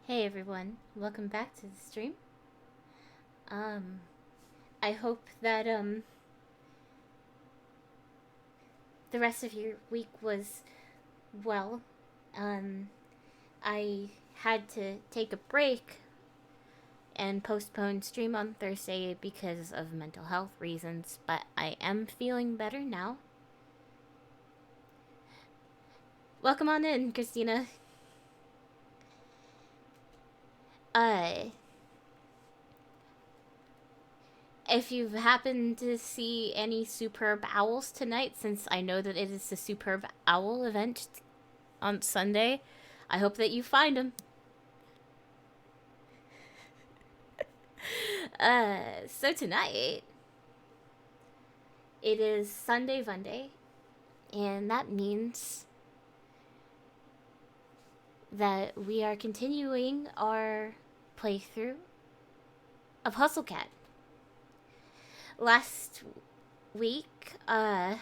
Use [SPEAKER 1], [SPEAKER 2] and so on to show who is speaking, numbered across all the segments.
[SPEAKER 1] Hey everyone, welcome back to the stream. I hope that the rest of your week was well. Um I had to take a break and postpone stream on Thursday because of mental health reasons, but I am feeling better now. Welcome on in, Christina. Uh if you've happened to see any superb owls tonight, since I know that it is the superb owl event on Sunday, I hope that you find them. So tonight, it is Sunday Funday, and that means that we are continuing our playthrough of Hustle Cat. Last week, our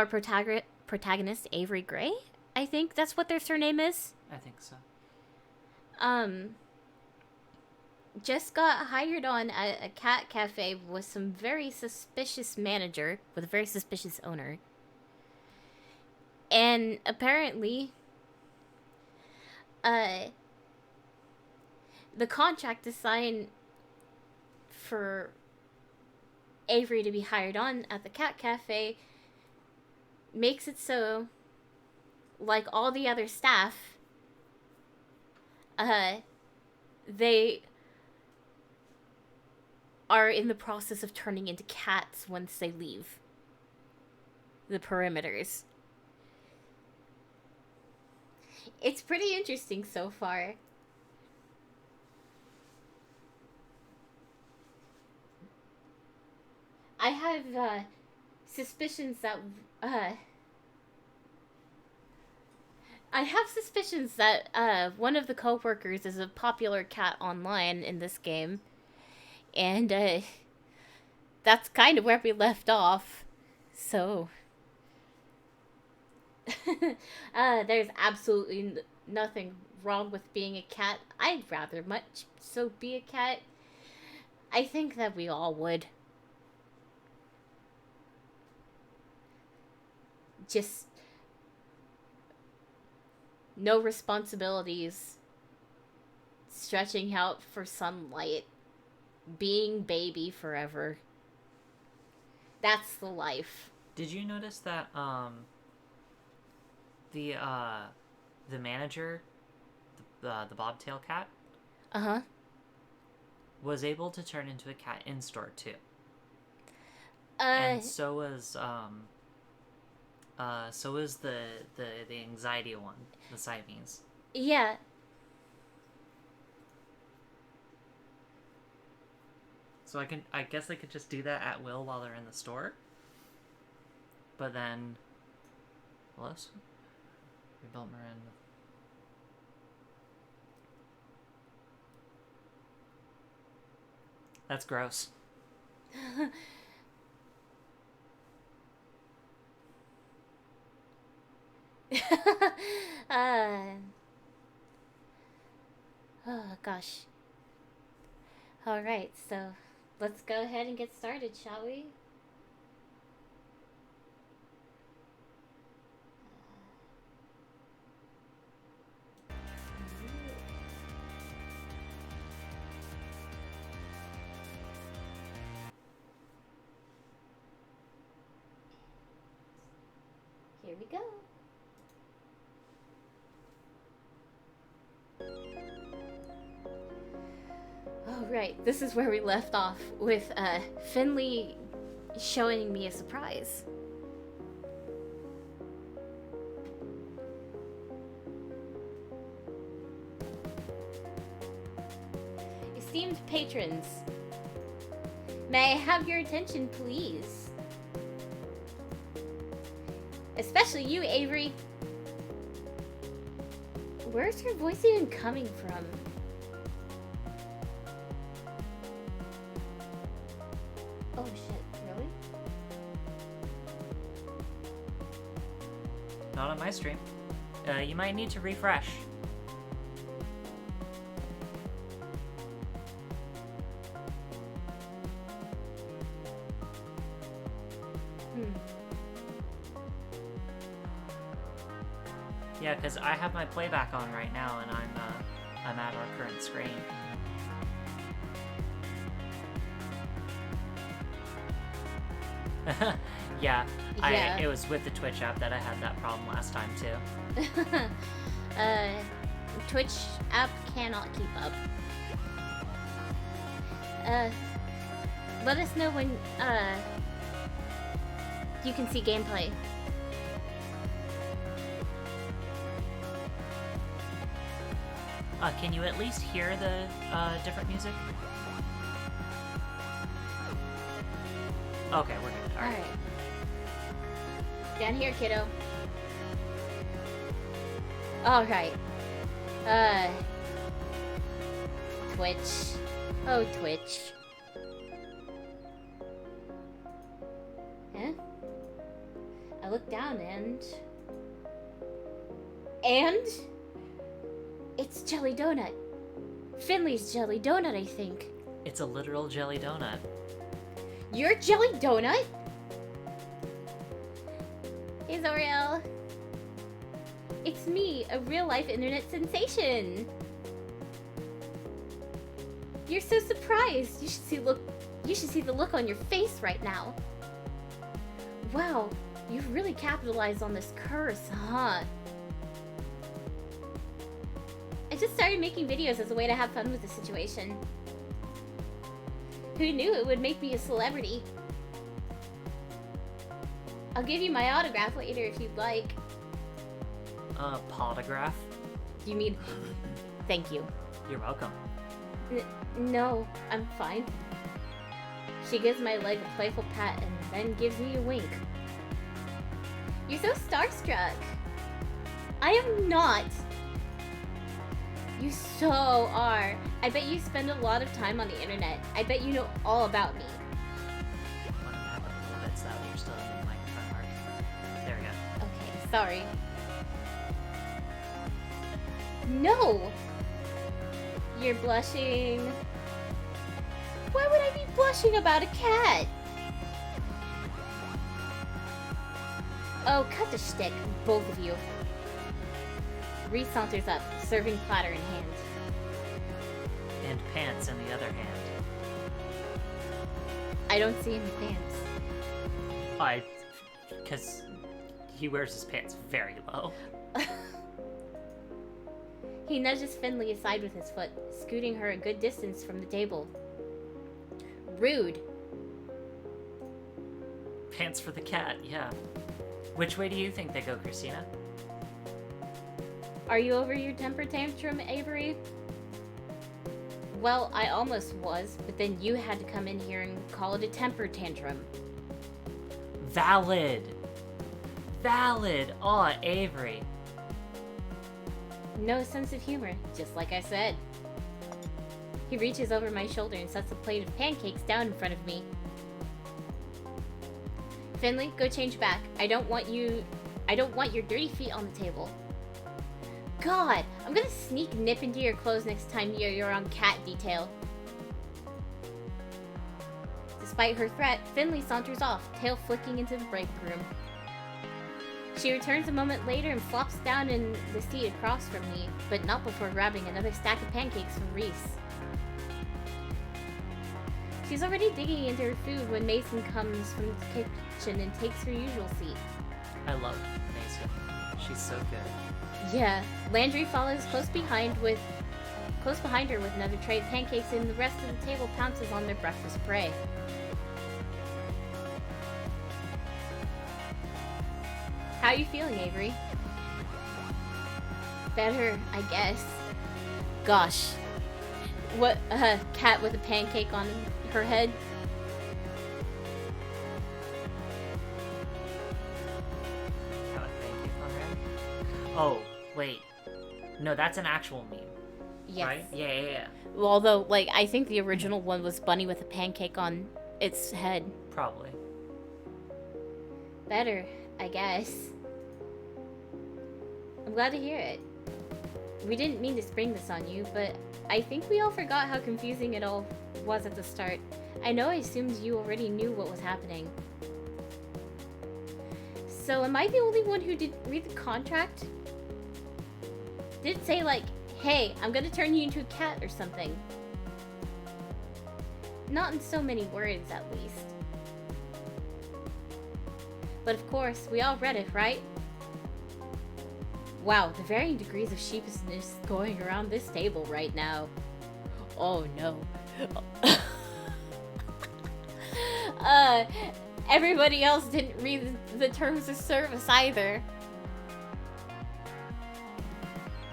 [SPEAKER 1] protagonist, Avery Gray, I think that's what their surname is.
[SPEAKER 2] I think so.
[SPEAKER 1] Just got hired on at a cat cafe with some very suspicious manager with a very suspicious owner. And apparently, the contract is signed for Avery to be hired on at the cat cafe makes it so, like all the other staff, they are in the process of turning into cats once they leave the perimeters. It's pretty interesting so far. I have suspicions that one of the coworkers is a popular cat online in this game, and that's kind of where we left off. So there's absolutely nothing wrong with being a cat. I'd rather much so be a cat. I think that we all would. Just no responsibilities, stretching out for sunlight, being baby forever. That's the life.
[SPEAKER 2] Did you notice that the manager, the bobtail cat,
[SPEAKER 1] Uh-huh.
[SPEAKER 2] was able to turn into a cat in store too,
[SPEAKER 1] Uh
[SPEAKER 2] and so was the anxiety one, the Siamese.
[SPEAKER 1] yeah.
[SPEAKER 2] So I guess they could just do that at will while they're in the store. But then, plus, we built Miranda. That's gross. Oh gosh. All right, so let's go ahead and get started, shall we? Here we go. All right, this is where we left off with Finley showing me a surprise. Esteemed patrons, may I have your attention, please? Especially you, Avery. Where's your voice even coming from? Oh shit, really? Not on my stream. You might need to refresh. Yeah, because I have my playback on right now, and I'm at our current screen. Yeah,
[SPEAKER 1] Yeah.
[SPEAKER 2] it was with the Twitch app that I had that problem last time too.
[SPEAKER 1] Twitch app cannot keep up. Let us know when you can see gameplay.
[SPEAKER 2] Can you at least hear the different music? Okay, we're good. All right.
[SPEAKER 1] Down here, kiddo. Alright. Twitch. Oh, Twitch. Huh? I look down and... It's Jelly Donut. Finley's Jelly Donut, I think.
[SPEAKER 2] It's a literal jelly donut.
[SPEAKER 1] You're Jelly Donut? Hey, Zoriel. It's me, a real-life internet sensation. You're so surprised. You should see the look on your face right now. Wow, you've really capitalized on this curse, huh? I just started making videos as a way to have fun with the situation. Who knew it would make me a celebrity? I'll give you my autograph later if you'd like.
[SPEAKER 2] Podograph?
[SPEAKER 1] You mean... Thank you.
[SPEAKER 2] You're welcome.
[SPEAKER 1] No, I'm fine. She gives my leg a playful pat and then gives me a wink. You're so starstruck. I am not. You so are. I bet you spend a lot of time on the internet. I bet you know all about me.
[SPEAKER 2] I want to map up a little bit so that you're still in the microphone mark. There we go.
[SPEAKER 1] Okay, sorry. No! You're blushing. Why would I be blushing about a cat? Oh, cut the shtick, both of you. Reese saunters up, serving platter in hand.
[SPEAKER 2] And pants in the other hand.
[SPEAKER 1] I don't see any pants.
[SPEAKER 2] Because he wears his pants very low.
[SPEAKER 1] He nudges Finley aside with his foot, scooting her a good distance from the table. Rude.
[SPEAKER 2] Pants for the cat, yeah. Which way do you think they go, Christina?
[SPEAKER 1] Are you over your temper tantrum, Avery? Well, I almost was, but then you had to come in here and call it a temper tantrum.
[SPEAKER 2] Valid! Valid! Aw, Avery.
[SPEAKER 1] No sense of humor, just like I said. He reaches over my shoulder and sets a plate of pancakes down in front of me. Finley, go change back. I don't want your dirty feet on the table. God, I'm gonna sneak nip into your clothes next time you're on cat detail. Despite her threat, Finley saunters off, tail flicking into the break room. She returns a moment later and flops down in the seat across from me, but not before grabbing another stack of pancakes from Reese. She's already digging into her food when Mason comes from the kitchen and takes her usual seat.
[SPEAKER 2] I love Mason. She's so good.
[SPEAKER 1] Yeah, Landry follows close behind her with another tray of pancakes, and the rest of the table pounces on their breakfast prey. How are you feeling, Avery? Better, I guess. Gosh. What, cat with a pancake on her head?
[SPEAKER 2] Have a pancake on her head? Oh, wait. No, that's an actual meme.
[SPEAKER 1] Yes.
[SPEAKER 2] Right? Yeah.
[SPEAKER 1] Well, although, like, I think the original one was Bunny with a pancake on its head.
[SPEAKER 2] Probably.
[SPEAKER 1] Better, I guess. I'm glad to hear it. We didn't mean to spring this on you, but I think we all forgot how confusing it all was at the start. I know I assumed you already knew what was happening. So am I the only one who didn't read the contract? Did it say like, hey, I'm gonna turn you into a cat or something? Not in so many words, at least. But of course, we all read it, right? Wow, the varying degrees of sheepishness going around this table right now. Oh no. Everybody else didn't read the terms of service either.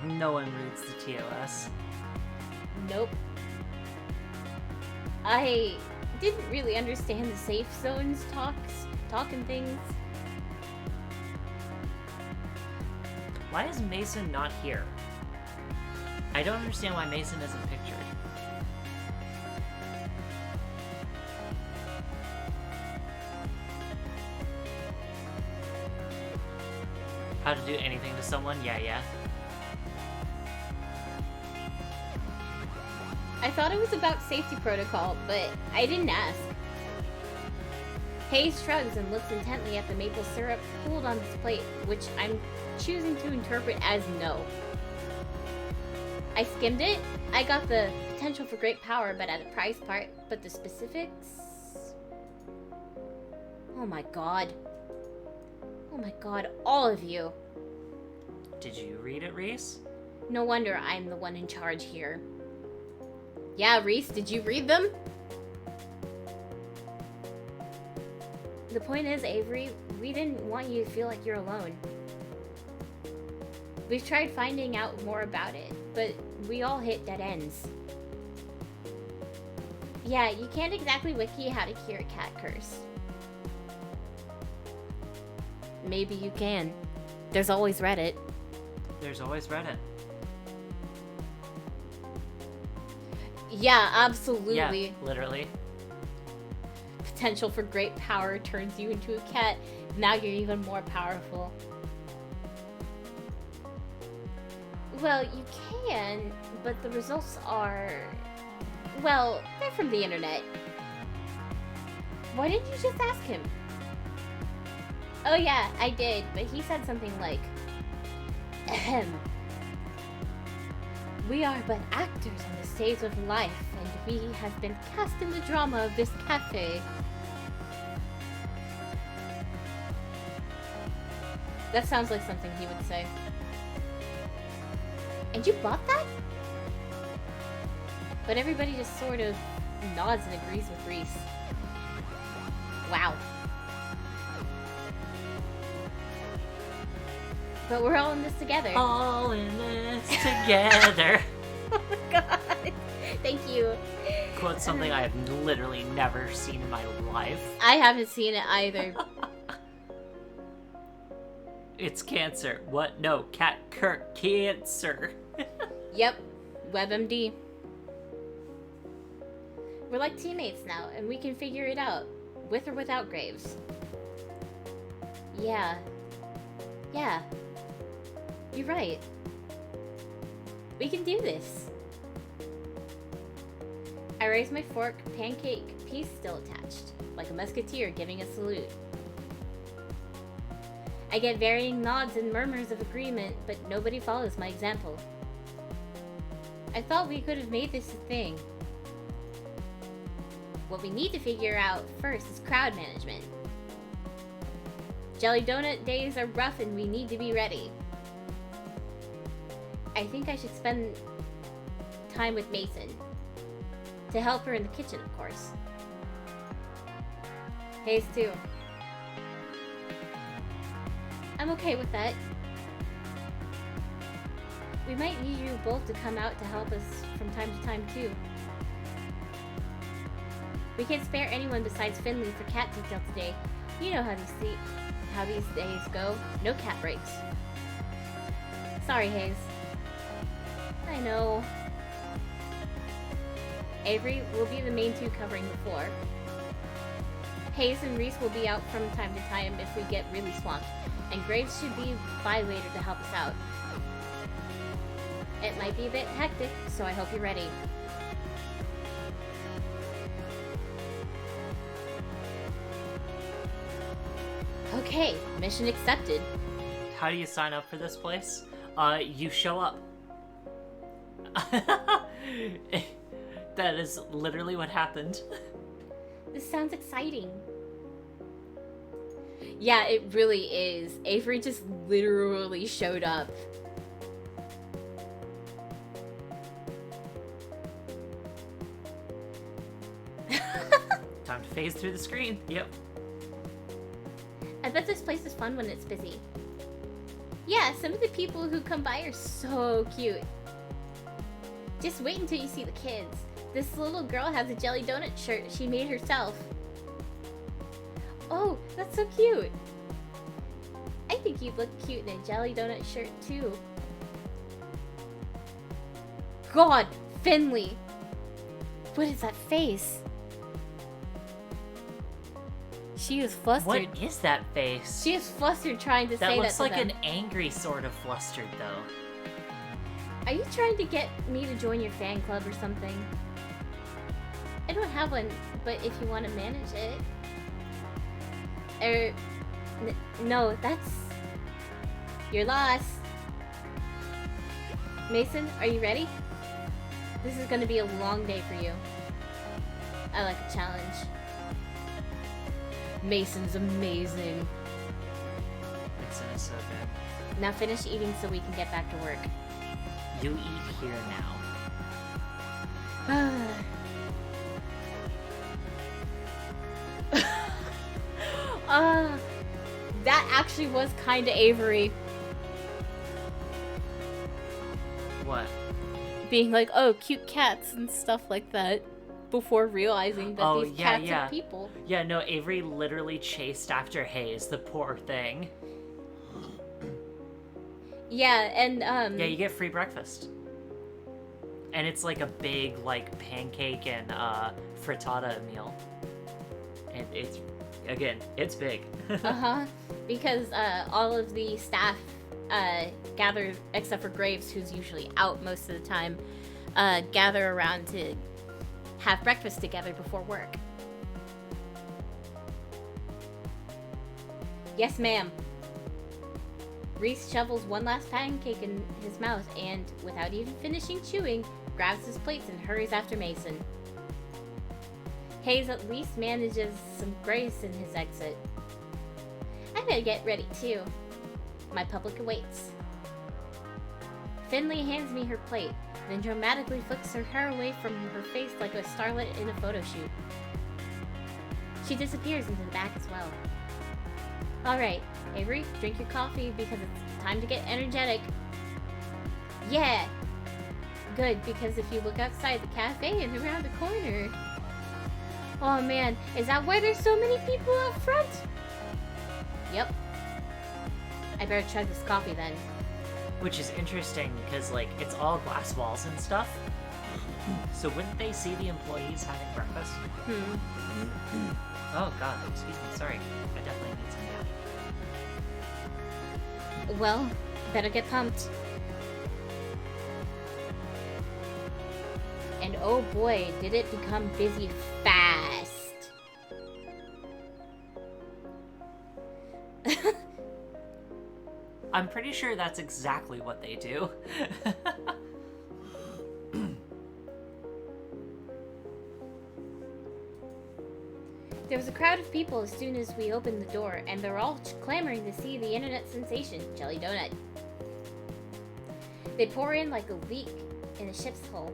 [SPEAKER 2] No one reads the TOS.
[SPEAKER 1] Nope. I didn't really understand the safe zones talking things.
[SPEAKER 2] Why is Mason not here? I don't understand why Mason isn't pictured. How to do anything to someone? Yeah.
[SPEAKER 1] I thought it was about safety protocol, but I didn't ask. Hayes shrugs and looks intently at the maple syrup pooled on his plate, which I'm choosing to interpret as no. I skimmed it. I got the potential for great power, but at a price part. But the specifics... Oh my god. Oh my god, all of you.
[SPEAKER 2] Did you read it, Reese?
[SPEAKER 1] No wonder I'm the one in charge here. Yeah, Reese, did you read them? The point is, Avery, we didn't want you to feel like you're alone. We've tried finding out more about it, but we all hit dead ends. Yeah, you can't exactly wiki how to cure a cat curse. Maybe you can. There's always Reddit.
[SPEAKER 2] There's always Reddit.
[SPEAKER 1] Yeah, absolutely.
[SPEAKER 2] Yeah, literally.
[SPEAKER 1] Potential for great power turns you into a cat. Now you're even more powerful. Well, you can, but the results are... Well, they're from the internet. Why didn't you just ask him? Oh yeah, I did, but he said something like... Ahem. We are but actors on the stage of life, and we have been cast in the drama of this cafe. That sounds like something he would say. And you bought that? But everybody just sort of nods and agrees with Reese. Wow. But we're all in this together.
[SPEAKER 2] All in this together.
[SPEAKER 1] Oh my god. Thank you.
[SPEAKER 2] Quote something I have literally never seen in my life.
[SPEAKER 1] I haven't seen it either.
[SPEAKER 2] It's cancer. What? No, cat cancer.
[SPEAKER 1] Yep. WebMD. We're like teammates now, and we can figure it out. With or without Graves. Yeah. Yeah. You're right. We can do this. I raise my fork, pancake, piece still attached, like a musketeer giving a salute. I get varying nods and murmurs of agreement, but nobody follows my example. I thought we could have made this a thing. What we need to figure out first is crowd management. Jelly Donut days are rough and we need to be ready. I think I should spend time with Mason. To help her in the kitchen, of course. Hayes too. I'm okay with that. We might need you both to come out to help us from time to time too. We can't spare anyone besides Finley for cat detail today. You know how these days go. No cat breaks. Sorry, Hayes. I know. Avery will be the main two covering the floor. Hayes and Reese will be out from time to time if we get really swamped, and Graves should be by later to help us out. It might be a bit hectic, so I hope you're ready. Okay, mission accepted.
[SPEAKER 2] How do you sign up for this place? You show up. That is literally what happened.
[SPEAKER 1] This sounds exciting. Yeah, it really is. Avery just literally showed up.
[SPEAKER 2] Time to phase through the screen. Yep.
[SPEAKER 1] I bet this place is fun when it's busy. Yeah, some of the people who come by are so cute. Just wait until you see the kids. This little girl has a jelly donut shirt she made herself. Oh, that's so cute. I think you'd look cute in a jelly donut shirt too. God, Finley! What is that face? She is flustered.
[SPEAKER 2] What is that face?
[SPEAKER 1] She is flustered trying to say that to them.
[SPEAKER 2] That looks like an angry sort of flustered, though.
[SPEAKER 1] Are you trying to get me to join your fan club or something? I don't have one, but if you want to manage it... no, that's... You're lost. Mason, are you ready? This is gonna be a long day for you. I like a challenge. Mason's amazing.
[SPEAKER 2] Mason is so good.
[SPEAKER 1] Now finish eating so we can get back to work.
[SPEAKER 2] You eat here now.
[SPEAKER 1] That actually was kind of Avery.
[SPEAKER 2] What?
[SPEAKER 1] Being like, oh, cute cats and stuff like that. Before realizing that these cats are people.
[SPEAKER 2] Yeah, no, Avery literally chased after Hayes, the poor thing.
[SPEAKER 1] Yeah, and
[SPEAKER 2] yeah, you get free breakfast. And it's like a big, like, pancake and frittata meal. And it's, again, it's big.
[SPEAKER 1] Uh-huh. Because all of the staff gather, except for Graves, who's usually out most of the time, gather around to have breakfast together before work. Yes, ma'am. Reese shovels one last pancake in his mouth and, without even finishing chewing, grabs his plates and hurries after Mason. Hayes at least manages some grace in his exit. I better get ready too. My public awaits. Finley hands me her plate, then dramatically flicks her hair away from her face like a starlet in a photo shoot. She disappears into the back as well. Alright, Avery, drink your coffee because it's time to get energetic. Yeah! Good, because if you look outside the cafe and around the corner... Oh man, is that why there's so many people out front? Yep. I better chug this coffee then.
[SPEAKER 2] Which is interesting, because, like, it's all glass walls and stuff. So wouldn't they see the employees having breakfast? Oh god, excuse me, sorry. I definitely need some nap.
[SPEAKER 1] Well, better get pumped. And oh boy, did it become busy fast.
[SPEAKER 2] I'm pretty sure that's exactly what they do.
[SPEAKER 1] There was a crowd of people as soon as we opened the door, and they're all clamoring to see the internet sensation, Jelly Donut. They pour in like a leak in a ship's hull.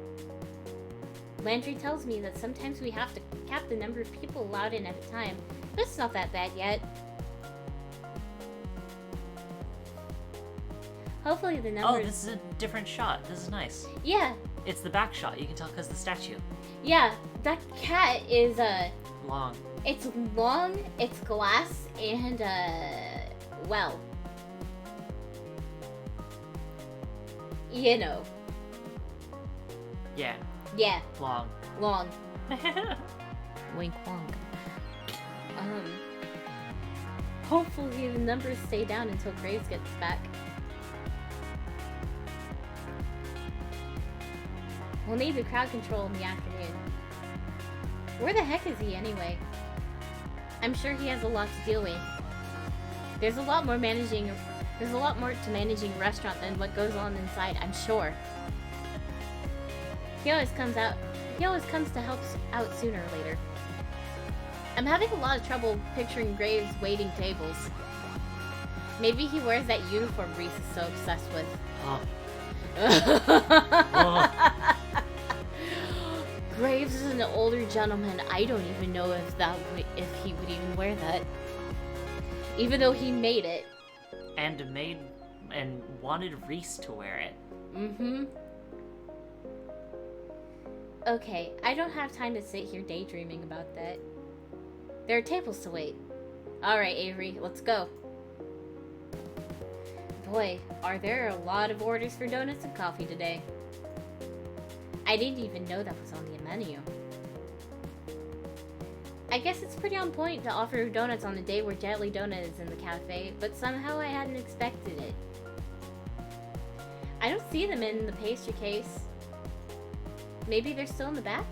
[SPEAKER 1] Landry tells me that sometimes we have to cap the number of people allowed in at a time, but it's not that bad yet. Hopefully the numbers...
[SPEAKER 2] Oh, this is a different shot. This is nice.
[SPEAKER 1] Yeah.
[SPEAKER 2] It's the back shot. You can tell because the statue.
[SPEAKER 1] Yeah, that cat is,
[SPEAKER 2] long.
[SPEAKER 1] It's long, it's glass, and, well... You know.
[SPEAKER 2] Yeah.
[SPEAKER 1] Yeah.
[SPEAKER 2] Long.
[SPEAKER 1] Long. Wink wonk. Hopefully the numbers stay down until Graves gets back. We'll need the crowd control in the afternoon. Where the heck is he anyway? I'm sure he has a lot to deal with. There's a lot more to managing a restaurant than what goes on inside, I'm sure. He always comes to help out sooner or later. I'm having a lot of trouble picturing Graves waiting tables. Maybe he wears that uniform Reese is so obsessed with. Graves is an older gentleman. I don't even know if he would even wear that. Even though he made it.
[SPEAKER 2] And wanted Reese to wear it.
[SPEAKER 1] Mm-hmm. Okay, I don't have time to sit here daydreaming about that. There are tables to wait. Alright, Avery, let's go. Boy, are there a lot of orders for donuts and coffee today. I didn't even know that was on the menu. I guess it's pretty on point to offer donuts on a day where Jelly Donut is in the cafe, but somehow I hadn't expected it. I don't see them in the pastry case. Maybe they're still in the back?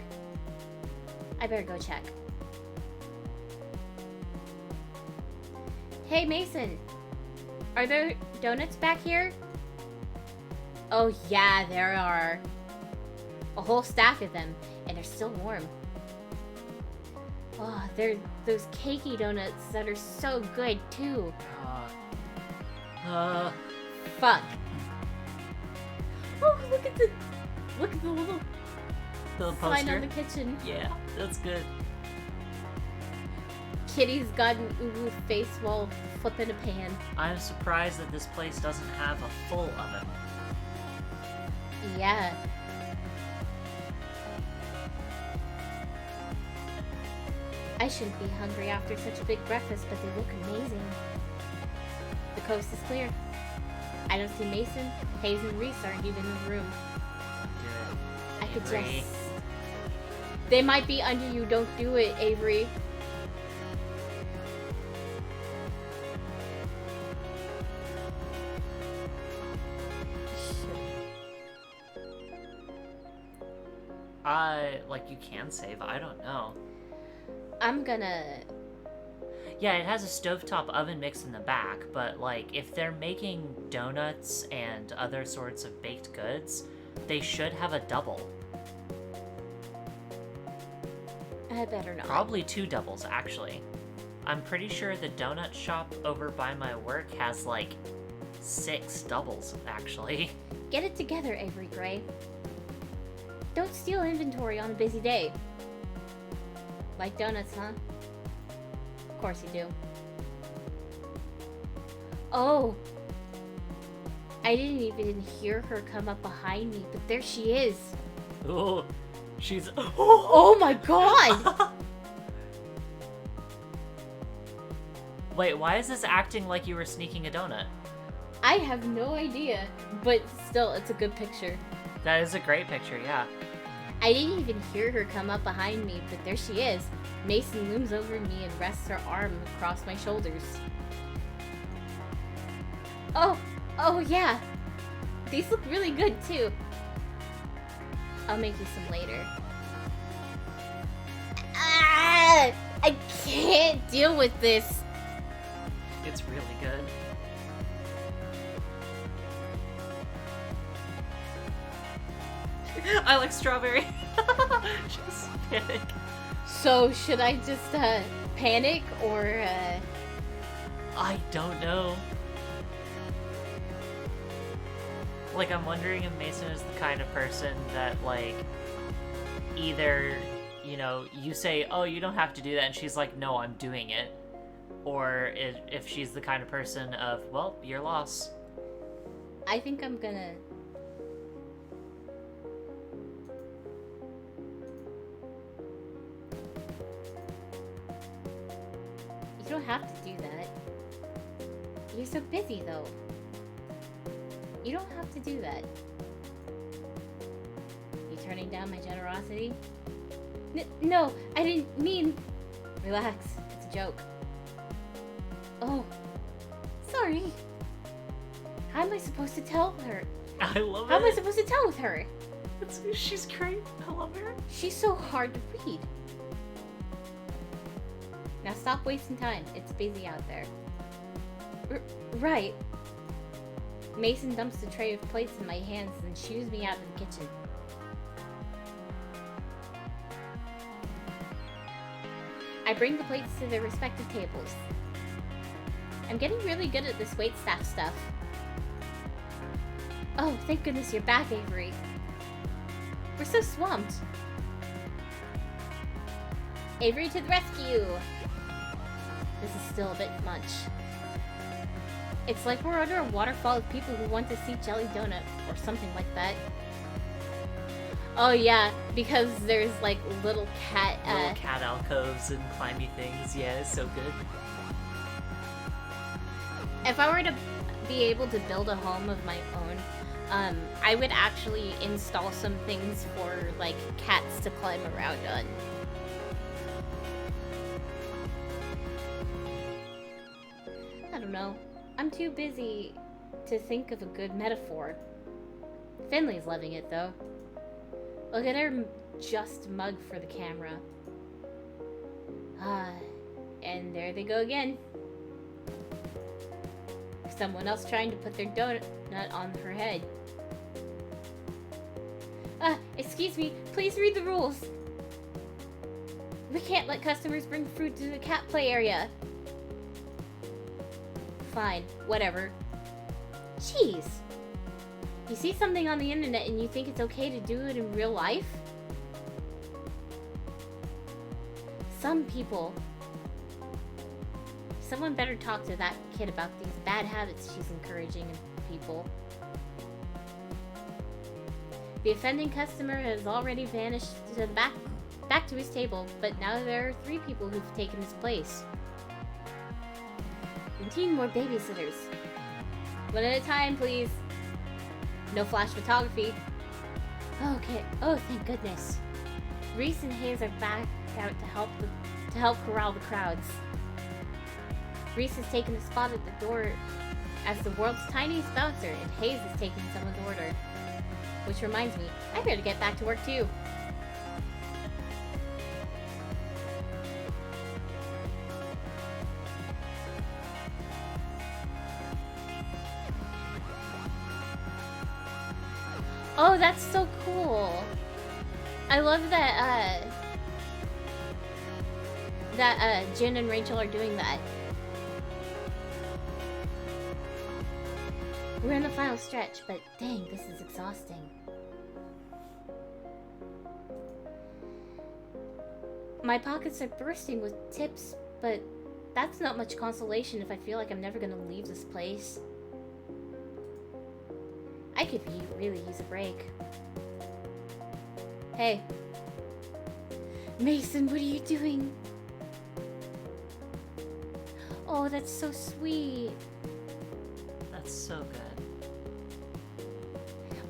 [SPEAKER 1] I better go check. Hey, Mason. Are there donuts back here? Oh yeah, there are. A whole stack of them, and they're still warm. Oh, they're those cakey donuts that are so good, too. Fuck. Oh, look at the little sign on the kitchen.
[SPEAKER 2] Yeah, that's good.
[SPEAKER 1] Kitty's got an uwu face while flipping a pan.
[SPEAKER 2] I'm surprised that this place doesn't have a full oven.
[SPEAKER 1] Yeah. I shouldn't be hungry after such a big breakfast, but they look amazing. The coast is clear. I don't see Mason, Hayes, and Reese aren't even in the room.
[SPEAKER 2] Good.
[SPEAKER 1] I could
[SPEAKER 2] Avery.
[SPEAKER 1] just... They might be under you. Don't do it, Avery.
[SPEAKER 2] You can save. I don't know.
[SPEAKER 1] I'm gonna...
[SPEAKER 2] Yeah, it has a stovetop oven mix in the back, but, like, if they're making donuts and other sorts of baked goods, they should have a double.
[SPEAKER 1] I better not.
[SPEAKER 2] Probably 2 doubles, actually. I'm pretty sure the donut shop over by my work has, like, 6 doubles, actually.
[SPEAKER 1] Get it together, Avery Gray. Don't steal inventory on a busy day. Like donuts, huh? Of course you do. Oh! I didn't even hear her come up behind me, but there she is.
[SPEAKER 2] Oh, she's...
[SPEAKER 1] Oh my god!
[SPEAKER 2] Wait, why is this acting like you were sneaking a donut?
[SPEAKER 1] I have no idea, but still, it's a good picture.
[SPEAKER 2] That is a great picture, yeah.
[SPEAKER 1] I didn't even hear her come up behind me, but there she is. Mason looms over me and rests her arm across my shoulders. Oh yeah. These look really good too. I'll make you some later. Ah! I can't deal with this.
[SPEAKER 2] It's really good. I like strawberry. Just panic.
[SPEAKER 1] So, should I just panic or
[SPEAKER 2] I don't know. Like, I'm wondering if Mason is the kind of person that, like, either, you know, you say, oh, you don't have to do that, and she's like, no, I'm doing it. Or if she's the kind of person of, well, your loss.
[SPEAKER 1] I think I'm gonna... You don't have to do that. You're so busy, though. You don't have to do that. You turning down my generosity? No, I didn't mean... Relax, it's a joke. Oh, sorry. How am I supposed to tell her?
[SPEAKER 2] I love it.
[SPEAKER 1] How am I supposed to tell with her?
[SPEAKER 2] She's great. I love her.
[SPEAKER 1] She's so hard to read. Now stop wasting time. It's busy out there. Right. Mason dumps the tray of plates in my hands and shoos me out of the kitchen. I bring the plates to their respective tables. I'm getting really good at this waitstaff stuff. Oh, thank goodness you're back, Avery. We're so swamped. Avery to the rescue! This is still a bit much. It's like we're under a waterfall of people who want to see Jelly Donut, or something like that. Oh yeah, because there's like little cat
[SPEAKER 2] alcoves and climby things. Yeah, it's so good.
[SPEAKER 1] If I were to be able to build a home of my own, I would actually install some things for like cats to climb around on. I don't know. I'm too busy to think of a good metaphor. Finley's loving it, though. Look at her just mug for the camera. And there they go again. Someone else trying to put their donut on her head. Excuse me, please read the rules. We can't let customers bring food to the cat play area. Fine, whatever. Jeez. You see something on the internet and you think it's okay to do it in real life? Some people... Someone better talk to that kid about these bad habits she's encouraging in people. The offending customer has already vanished to the back to his table, but now there are 3 people who've taken his place. We need more babysitters. One at a time, please. No flash photography. Okay. Oh, thank goodness. Reese and Hayes are back out to help corral the crowds. Reese has taken a spot at the door as the world's tiniest bouncer, and Hayes is taking someone's order. Which reminds me, I better get back to work too. Oh, that's so cool. I love that, Jen and Rachel are doing that. We're in the final stretch, but dang, this is exhausting. My pockets are bursting with tips, but that's not much consolation if I feel like I'm never gonna leave this place. I could really use a break. Hey. Mason, what are you doing? Oh, that's so sweet.
[SPEAKER 2] That's so good.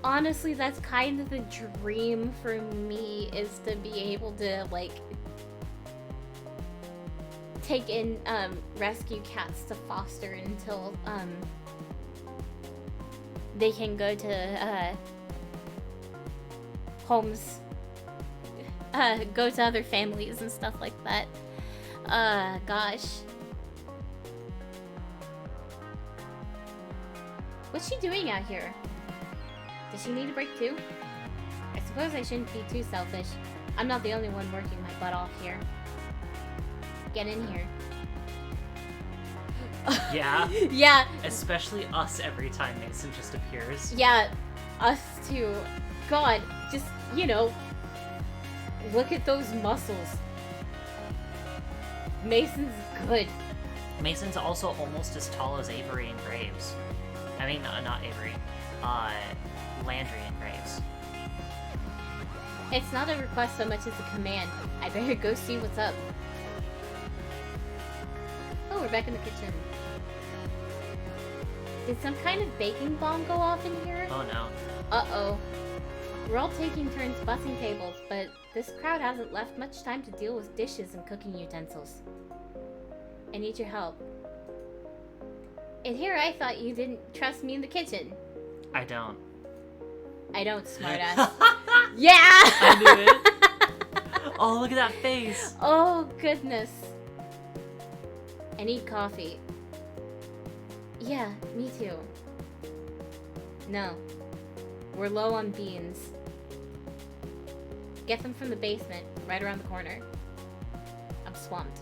[SPEAKER 1] Honestly, that's kind of the dream for me, is to be able to, like, take in, rescue cats to foster until, they can go to, homes, go to other families and stuff like that. Gosh. What's she doing out here? Does she need a break too? I suppose I shouldn't be too selfish. I'm not the only one working my butt off here. Get in here.
[SPEAKER 2] Yeah?
[SPEAKER 1] Yeah.
[SPEAKER 2] Especially us every time Mason just appears.
[SPEAKER 1] Yeah, us too. God, just, you know, look at those muscles. Mason's good.
[SPEAKER 2] Mason's also almost as tall as Avery and Graves. I mean, not Avery. Landry and Graves.
[SPEAKER 1] It's not a request so much as a command. I better go see what's up. Oh, we're back in the kitchen. Did some kind of baking bomb go off in here?
[SPEAKER 2] Oh no.
[SPEAKER 1] Uh-oh. We're all taking turns bussing tables, but this crowd hasn't left much time to deal with dishes and cooking utensils. I need your help. And here I thought you didn't trust me in the kitchen.
[SPEAKER 2] I don't.
[SPEAKER 1] I don't, smartass. Yeah!
[SPEAKER 2] I knew it. Oh, look at that face.
[SPEAKER 1] Oh, goodness. I need coffee. Yeah, me too. No. We're low on beans. Get them from the basement, right around the corner. I'm swamped.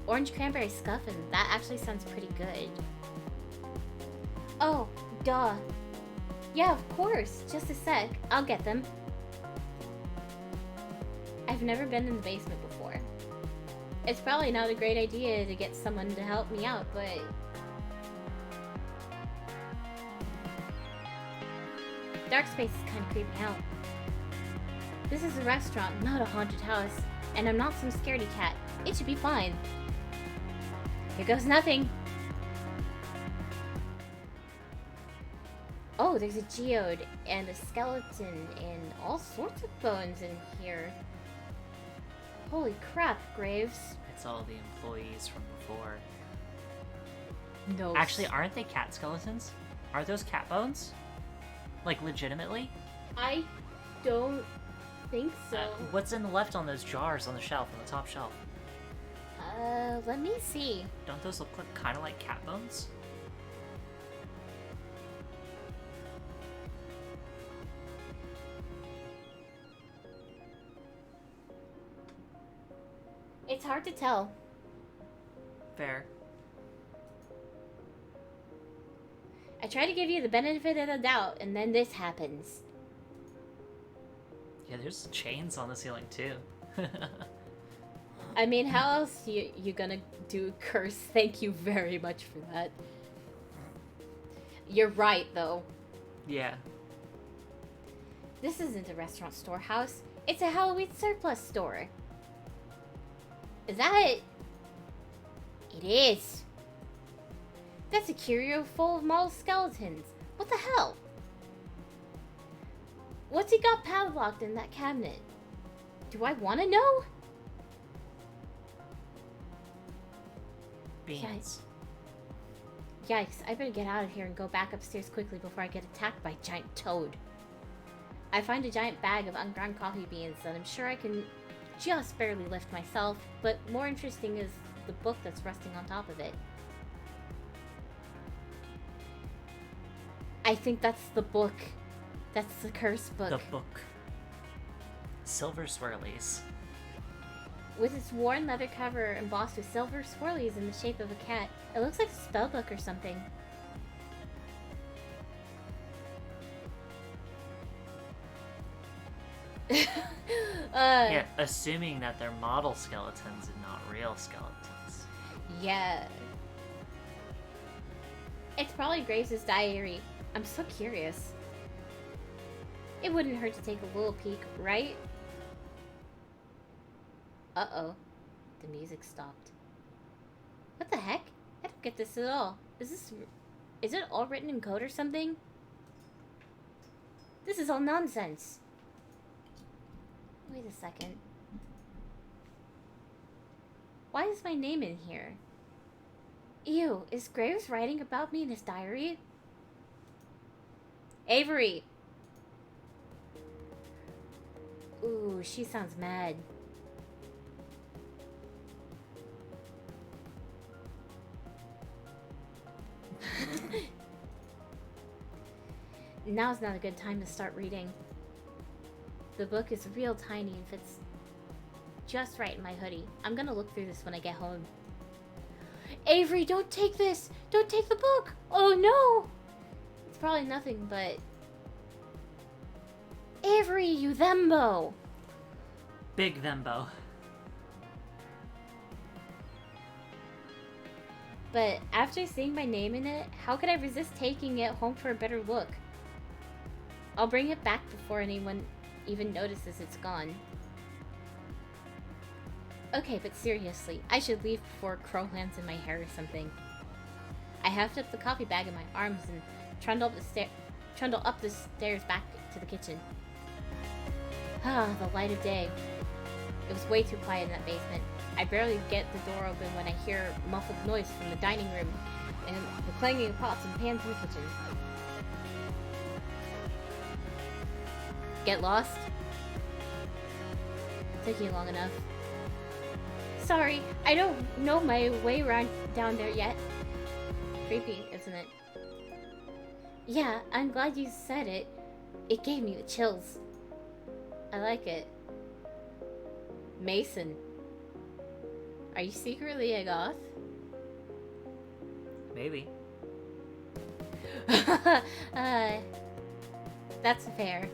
[SPEAKER 1] Orange cranberry scuffin'. That actually sounds pretty good. Oh, duh. Yeah, of course. Just a sec. I'll get them. I've never been in the basement before. It's probably not a great idea to get someone to help me out, but... Dark space is kind of creeping me out. This is a restaurant, not a haunted house. And I'm not some scaredy cat. It should be fine. Here goes nothing. Oh, there's a geode and a skeleton and all sorts of bones in here. Holy crap, Graves.
[SPEAKER 2] It's all the employees from before.
[SPEAKER 1] No.
[SPEAKER 2] Actually, aren't they cat skeletons? Are those cat bones? Like, legitimately?
[SPEAKER 1] I don't think so.
[SPEAKER 2] What's in the left on those jars on the shelf, on the top shelf?
[SPEAKER 1] Let me see.
[SPEAKER 2] Don't those look like, kind of like cat bones?
[SPEAKER 1] It's hard to tell.
[SPEAKER 2] Fair.
[SPEAKER 1] I try to give you the benefit of the doubt, and then this happens.
[SPEAKER 2] Yeah, there's chains on the ceiling, too.
[SPEAKER 1] I mean, how else you gonna do curse? Thank you very much for that. You're right, though.
[SPEAKER 2] Yeah.
[SPEAKER 1] This isn't a restaurant storehouse. It's a Halloween surplus store. Is that it? It is. That's a curio full of model skeletons. What the hell? What's he got padlocked in that cabinet? Do I want to know?
[SPEAKER 2] Beans.
[SPEAKER 1] Yikes, I better get out of here and go back upstairs quickly before I get attacked by a giant toad. I find a giant bag of unground coffee beans that I'm sure I can just barely lift myself, but more interesting is the book that's resting on top of it. I think that's the book. That's the curse book.
[SPEAKER 2] The book. Silver swirlies.
[SPEAKER 1] With its worn leather cover embossed with silver swirlies in the shape of a cat, it looks like a spell book or something.
[SPEAKER 2] Yeah, assuming that they're model skeletons and not real skeletons.
[SPEAKER 1] Yeah. It's probably Graves' diary. I'm so curious. It wouldn't hurt to take a little peek, right? Uh-oh. The music stopped. What the heck? I don't get this at all. Is it all written in code or something? This is all nonsense. Wait a second. Why is my name in here? Ew, is Graves writing about me in his diary? Avery! Ooh, she sounds mad. Now's not a good time to start reading. The book is real tiny and fits just right in my hoodie. I'm gonna look through this when I get home. Avery, don't take this! Don't take the book! Oh no! It's probably nothing, but... Avery, you thembo!
[SPEAKER 2] Big thembo.
[SPEAKER 1] But after seeing my name in it, how could I resist taking it home for a better look? I'll bring it back before anyone even notices it's gone. Okay, but seriously, I should leave before Crow lands in my hair or something. I hefted up the coffee bag in my arms and trundled up the stairs back to the kitchen. Ah, the light of day. It was way too quiet in that basement. I barely get the door open when I hear muffled noise from the dining room and the clanging of pots and pans in the kitchen. Get lost? Took you long enough. sorry. I don't know my way around down there yet. Creepy, isn't it? Yeah, I'm glad you said it. It gave me the chills. I like it. Mason. Are you secretly a goth?
[SPEAKER 2] Maybe.
[SPEAKER 1] That's fair.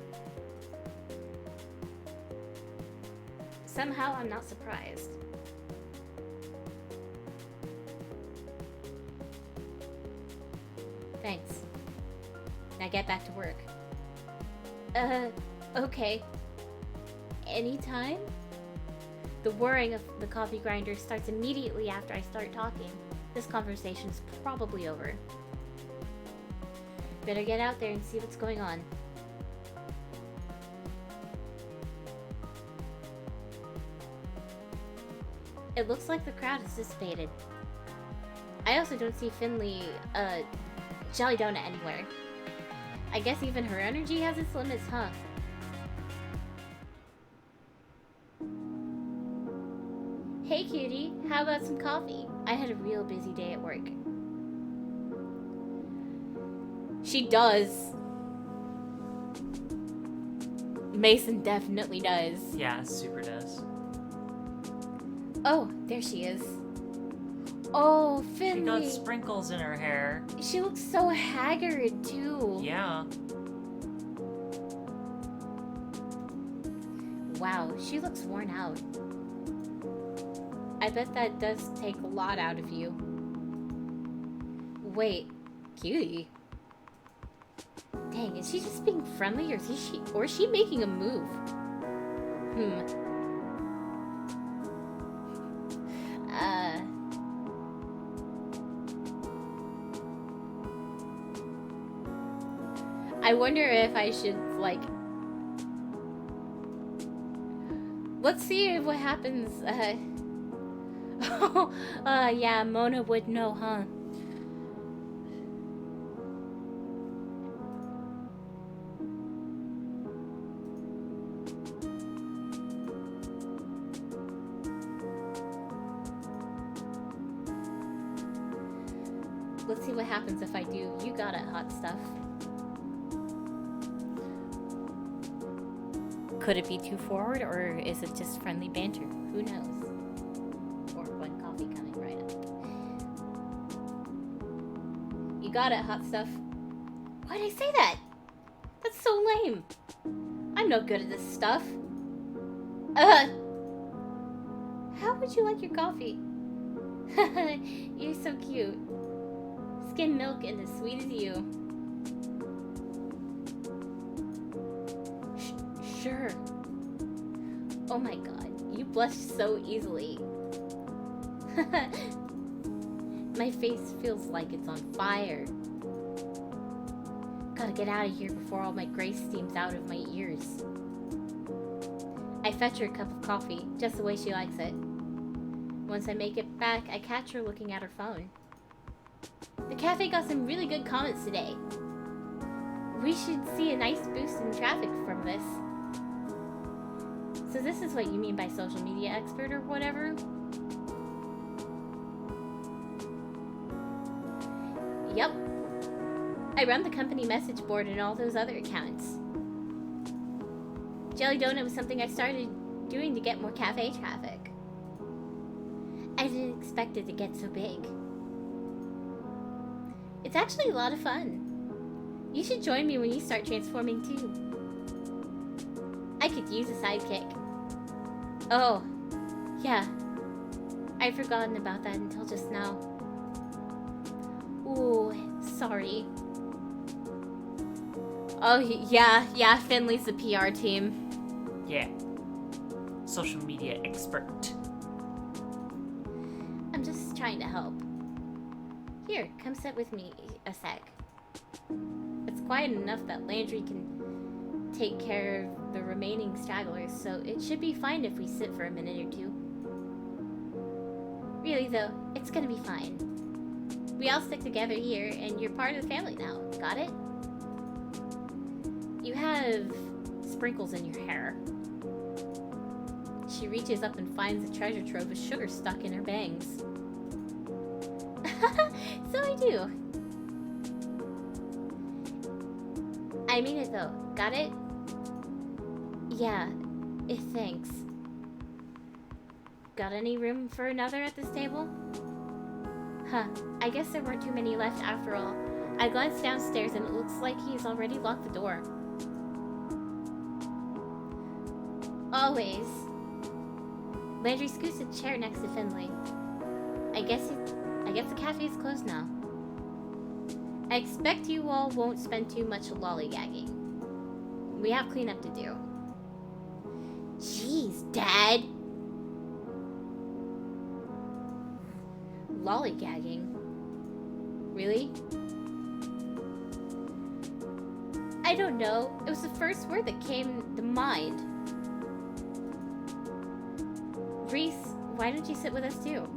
[SPEAKER 1] Somehow I'm not surprised. Thanks. Now get back to work. Okay. Anytime? The whirring of the coffee grinder starts immediately after I start talking. This conversation's probably over. Better get out there and see what's going on. It looks like the crowd has dissipated. I also don't see Finley, Jelly Donut anywhere. I guess even her energy has its limits, huh? Hey cutie, how about some coffee? I had a real busy day at work. She does. Mason definitely does.
[SPEAKER 2] Yeah, super does.
[SPEAKER 1] Oh, there she is. Oh, Finley.
[SPEAKER 2] She got sprinkles in her hair.
[SPEAKER 1] She looks so haggard, too.
[SPEAKER 2] Yeah.
[SPEAKER 1] Wow, she looks worn out. I bet that does take a lot out of you. Wait, cutie. Dang, is she just being friendly, or is she making a move? I wonder if I should, like... Let's see what happens, yeah, Mona would know, huh? Let's see what happens if I do. You got it, hot stuff. Could it be too forward, or is it just friendly banter? Who knows? Or one coffee coming right up. You got it, hot stuff. Why'd I say that? That's so lame. I'm no good at this stuff. How would you like your coffee? You're so cute. Skim milk and as sweet as you. Sure. Oh my god, you blush so easily. My face feels like it's on fire. Gotta get out of here before all my gray steams out of my ears. I fetch her a cup of coffee, just the way she likes it. Once I make it back, I catch her looking at her phone. The cafe got some really good comments today. We should see a nice boost in traffic from this. So this is what you mean by social media expert or whatever? Yep. I run the company message board and all those other accounts. Jelly Donut was something I started doing to get more cafe traffic. I didn't expect it to get so big. It's actually a lot of fun. You should join me when you start transforming too. I could use a sidekick. Oh, yeah. I'd forgotten about that until just now. Ooh, sorry. Oh, yeah, Finley's the PR team.
[SPEAKER 2] Yeah. Social media expert.
[SPEAKER 1] I'm just trying to help. Here, come sit with me a sec. It's quiet enough that Landry can take care of the remaining stragglers, so it should be fine if we sit for a minute or two. Really though, it's gonna be fine. We all stick together here, and you're part of the family now. Got it? You have sprinkles in your hair. She reaches up and finds a treasure trove of sugar stuck in her bangs. So I do. I mean it though. Got it? Yeah. Thanks. Got any room for another at this table? Huh. I guess there weren't too many left after all. I glanced downstairs and it looks like he's already locked the door. Always. Landry scoots a chair next to Finley. I guess the cafe's closed now. I expect you all won't spend too much lollygagging. We have cleanup to do. Jeez, Dad! Lollygagging? Really? I don't know. It was the first word that came to mind. Reese, why don't you sit with us too?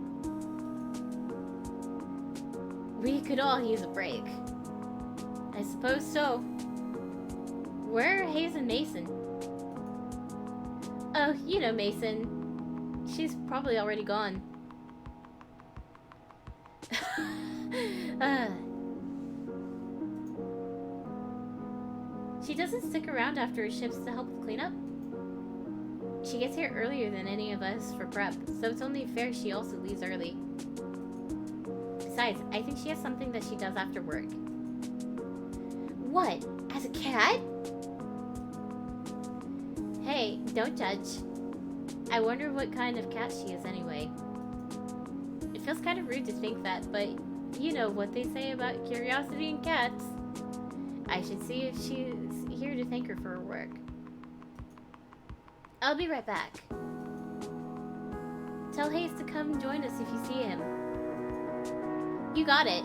[SPEAKER 1] We could all use a break. I suppose so. Where are Hayes and Mason? Oh, you know Mason. She's probably already gone. She doesn't stick around after her shifts to help with cleanup. She gets here earlier than any of us for prep, so it's only fair she also leaves early. Besides, I think she has something that she does after work. What? As a cat? Hey, don't judge. I wonder what kind of cat she is anyway. It feels kind of rude to think that, but you know what they say about curiosity in cats. I should see if she's here to thank her for her work. I'll be right back. Tell Hayes to come join us if you see him. You got it.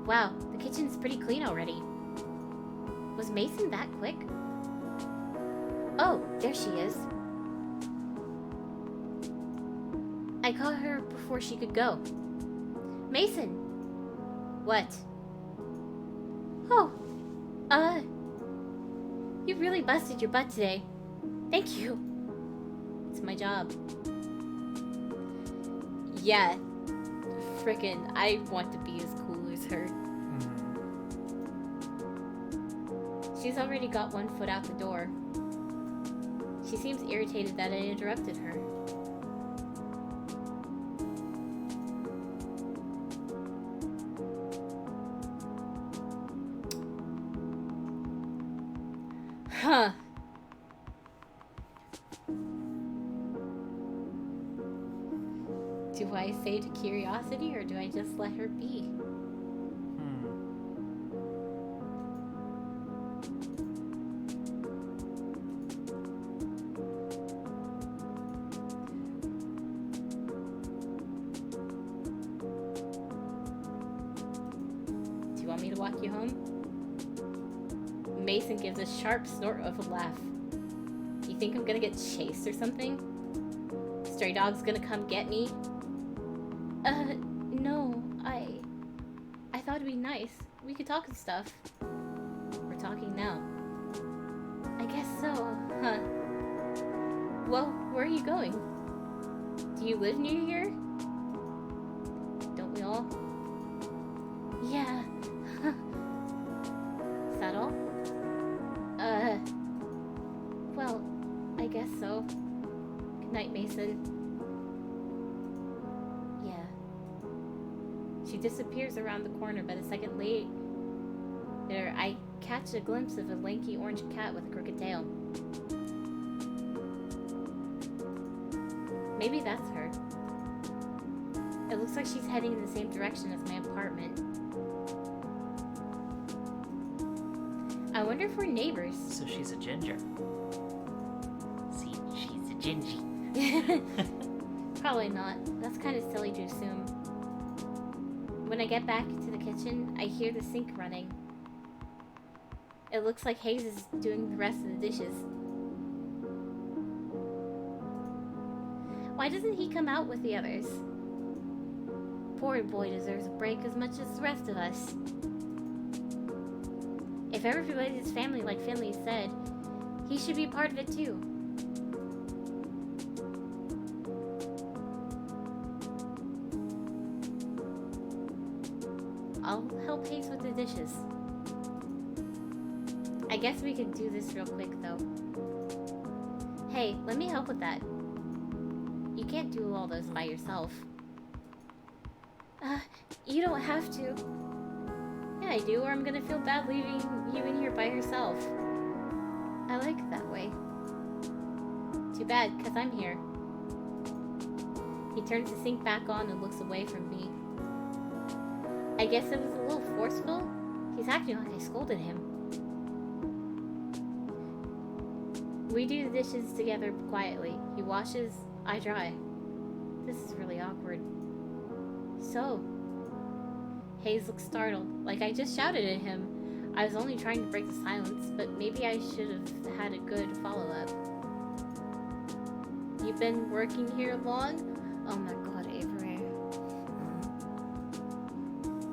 [SPEAKER 1] Wow, the kitchen's pretty clean already. Was Mason that quick? Oh, there she is. I caught her before she could go. Mason! What? Oh, you really busted your butt today. Thank you. It's my job. Yeah, frickin', I want to be as cool as her. She's already got one foot out the door. She seems irritated that I interrupted her. Huh. Do I say to curiosity or do I just let her be? Do you want me to walk you home? Mason gives a sharp snort of a laugh. You think I'm gonna get chased or something? Stray dog's gonna come get me? No, I thought it'd be nice. We could talk and stuff. We're talking now. I guess so, huh? Well, where are you going? Do you live near here? Don't we all? Yeah. Is that all? Well, I guess so. Good night, Mason. Yeah. She disappears around the corner, but a second later, I catch a glimpse of a lanky orange cat with a crooked tail. Maybe that's her. It looks like she's heading in the same direction as my apartment. I wonder if we're neighbors.
[SPEAKER 2] So she's a ginger. See, she's a gingy.
[SPEAKER 1] Probably not. That's kind of silly to assume. When I get back to the kitchen, I hear the sink running. It looks like Hayes is doing the rest of the dishes. Why doesn't he come out with the others? Poor boy deserves a break as much as the rest of us. If everybody's family like Finley said, He should be part of it too. I'll help Hayes with the dishes. I guess we could do this real quick though. Hey, let me help with that. You can't do all those by yourself. You don't have to. Yeah, I do, or I'm gonna feel bad leaving you in here by yourself. I like it that way. Too bad, cause I'm here. He turns the sink back on and looks away from me. I guess it was a little forceful. He's acting like I scolded him. We do the dishes together quietly. He washes, I dry. This is really awkward. So, Hayes looks startled, like I just shouted at him. I was only trying to break the silence, but maybe I should have had a good follow-up. You've been working here long? Oh my god, Avery.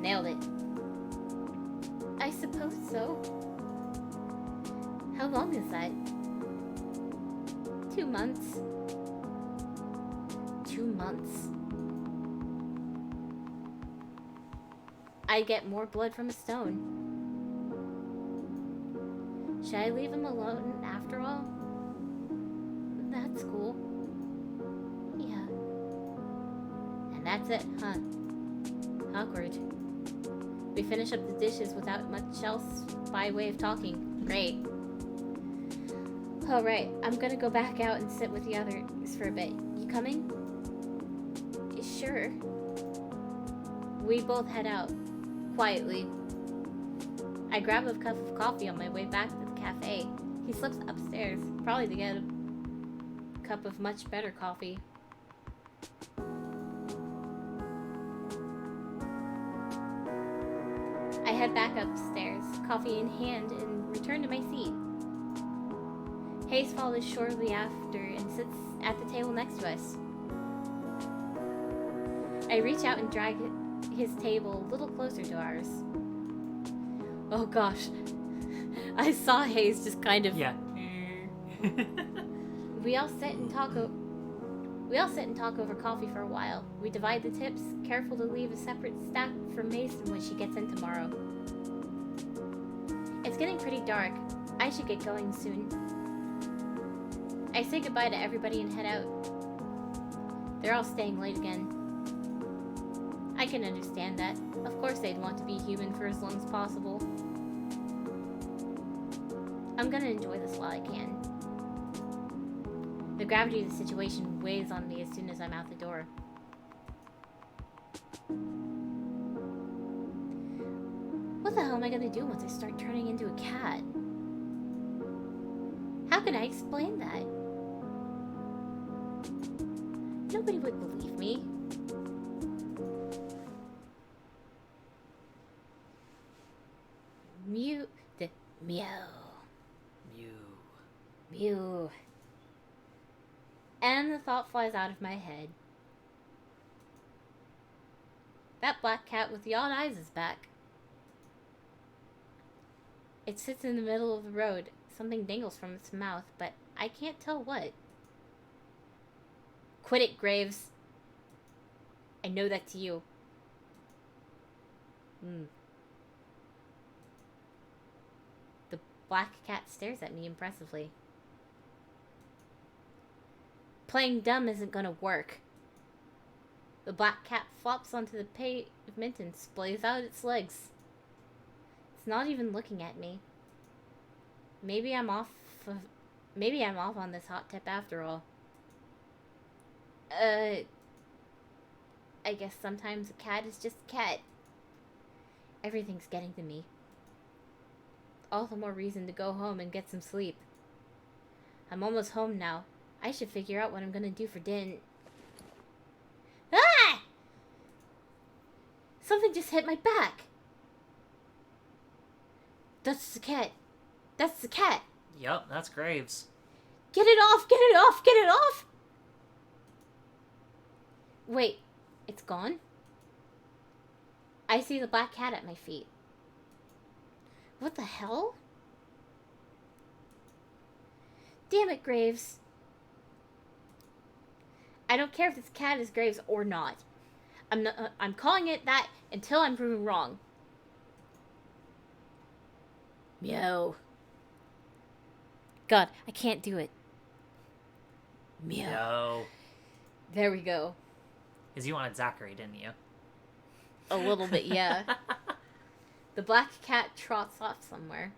[SPEAKER 1] Nailed it. I suppose so. How long is that? 2 months. 2 months. I get more blood from a stone. Should I leave him alone after all? That's cool. Yeah. And that's it, huh? Awkward. We finish up the dishes without much else by way of talking. Great. Alright, I'm gonna go back out and sit with the others for a bit. You coming? Sure. We both head out. Quietly. I grab a cup of coffee on my way back to the cafe. He slips upstairs, probably to get a cup of much better coffee. I head back upstairs, coffee in hand, and return to my seat. Hayes follows shortly after and sits at the table next to us. I reach out and drag his table a little closer to ours. Oh gosh. I saw Hayes just kind of...
[SPEAKER 2] Yeah.
[SPEAKER 1] We all sit and talk over coffee for a while. We divide the tips, careful to leave a separate stack for Mason when she gets in tomorrow. It's getting pretty dark. I should get going soon. I say goodbye to everybody and head out. They're all staying late again. I can understand that. Of course they'd want to be human for as long as possible. I'm gonna enjoy this while I can. The gravity of the situation weighs on me as soon as I'm out the door. What the hell am I gonna do once I start turning into a cat? How can I explain that? Nobody would believe me. Mew. Meow.
[SPEAKER 2] Mew.
[SPEAKER 1] Mew. And the thought flies out of my head. That black cat with the odd eyes is back. It sits in the middle of the road. Something dangles from its mouth, but I can't tell what. Quit it, Graves. I know that's you. The black cat stares at me impressively. Playing dumb isn't gonna work. The black cat flops onto the pavement and splays out its legs. It's not even looking at me. Maybe I'm off on this hot tip after all. I guess sometimes a cat is just a cat. Everything's getting to me. All the more reason to go home and get some sleep. I'm almost home now. I should figure out what I'm gonna do for dinner. Ah! Something just hit my back. That's the cat. That's the cat.
[SPEAKER 2] Yup, that's Graves.
[SPEAKER 1] Get it off! Get it off! Get it off! Wait, it's gone? I see the black cat at my feet. What the hell? Damn it, Graves. I don't care if this cat is Graves or not. I'm calling it that until I'm proven wrong. Meow. God, I can't do it. Meow.
[SPEAKER 2] No.
[SPEAKER 1] There we go.
[SPEAKER 2] Because you wanted Zachary, didn't you?
[SPEAKER 1] A little bit, yeah. The black cat trots off somewhere.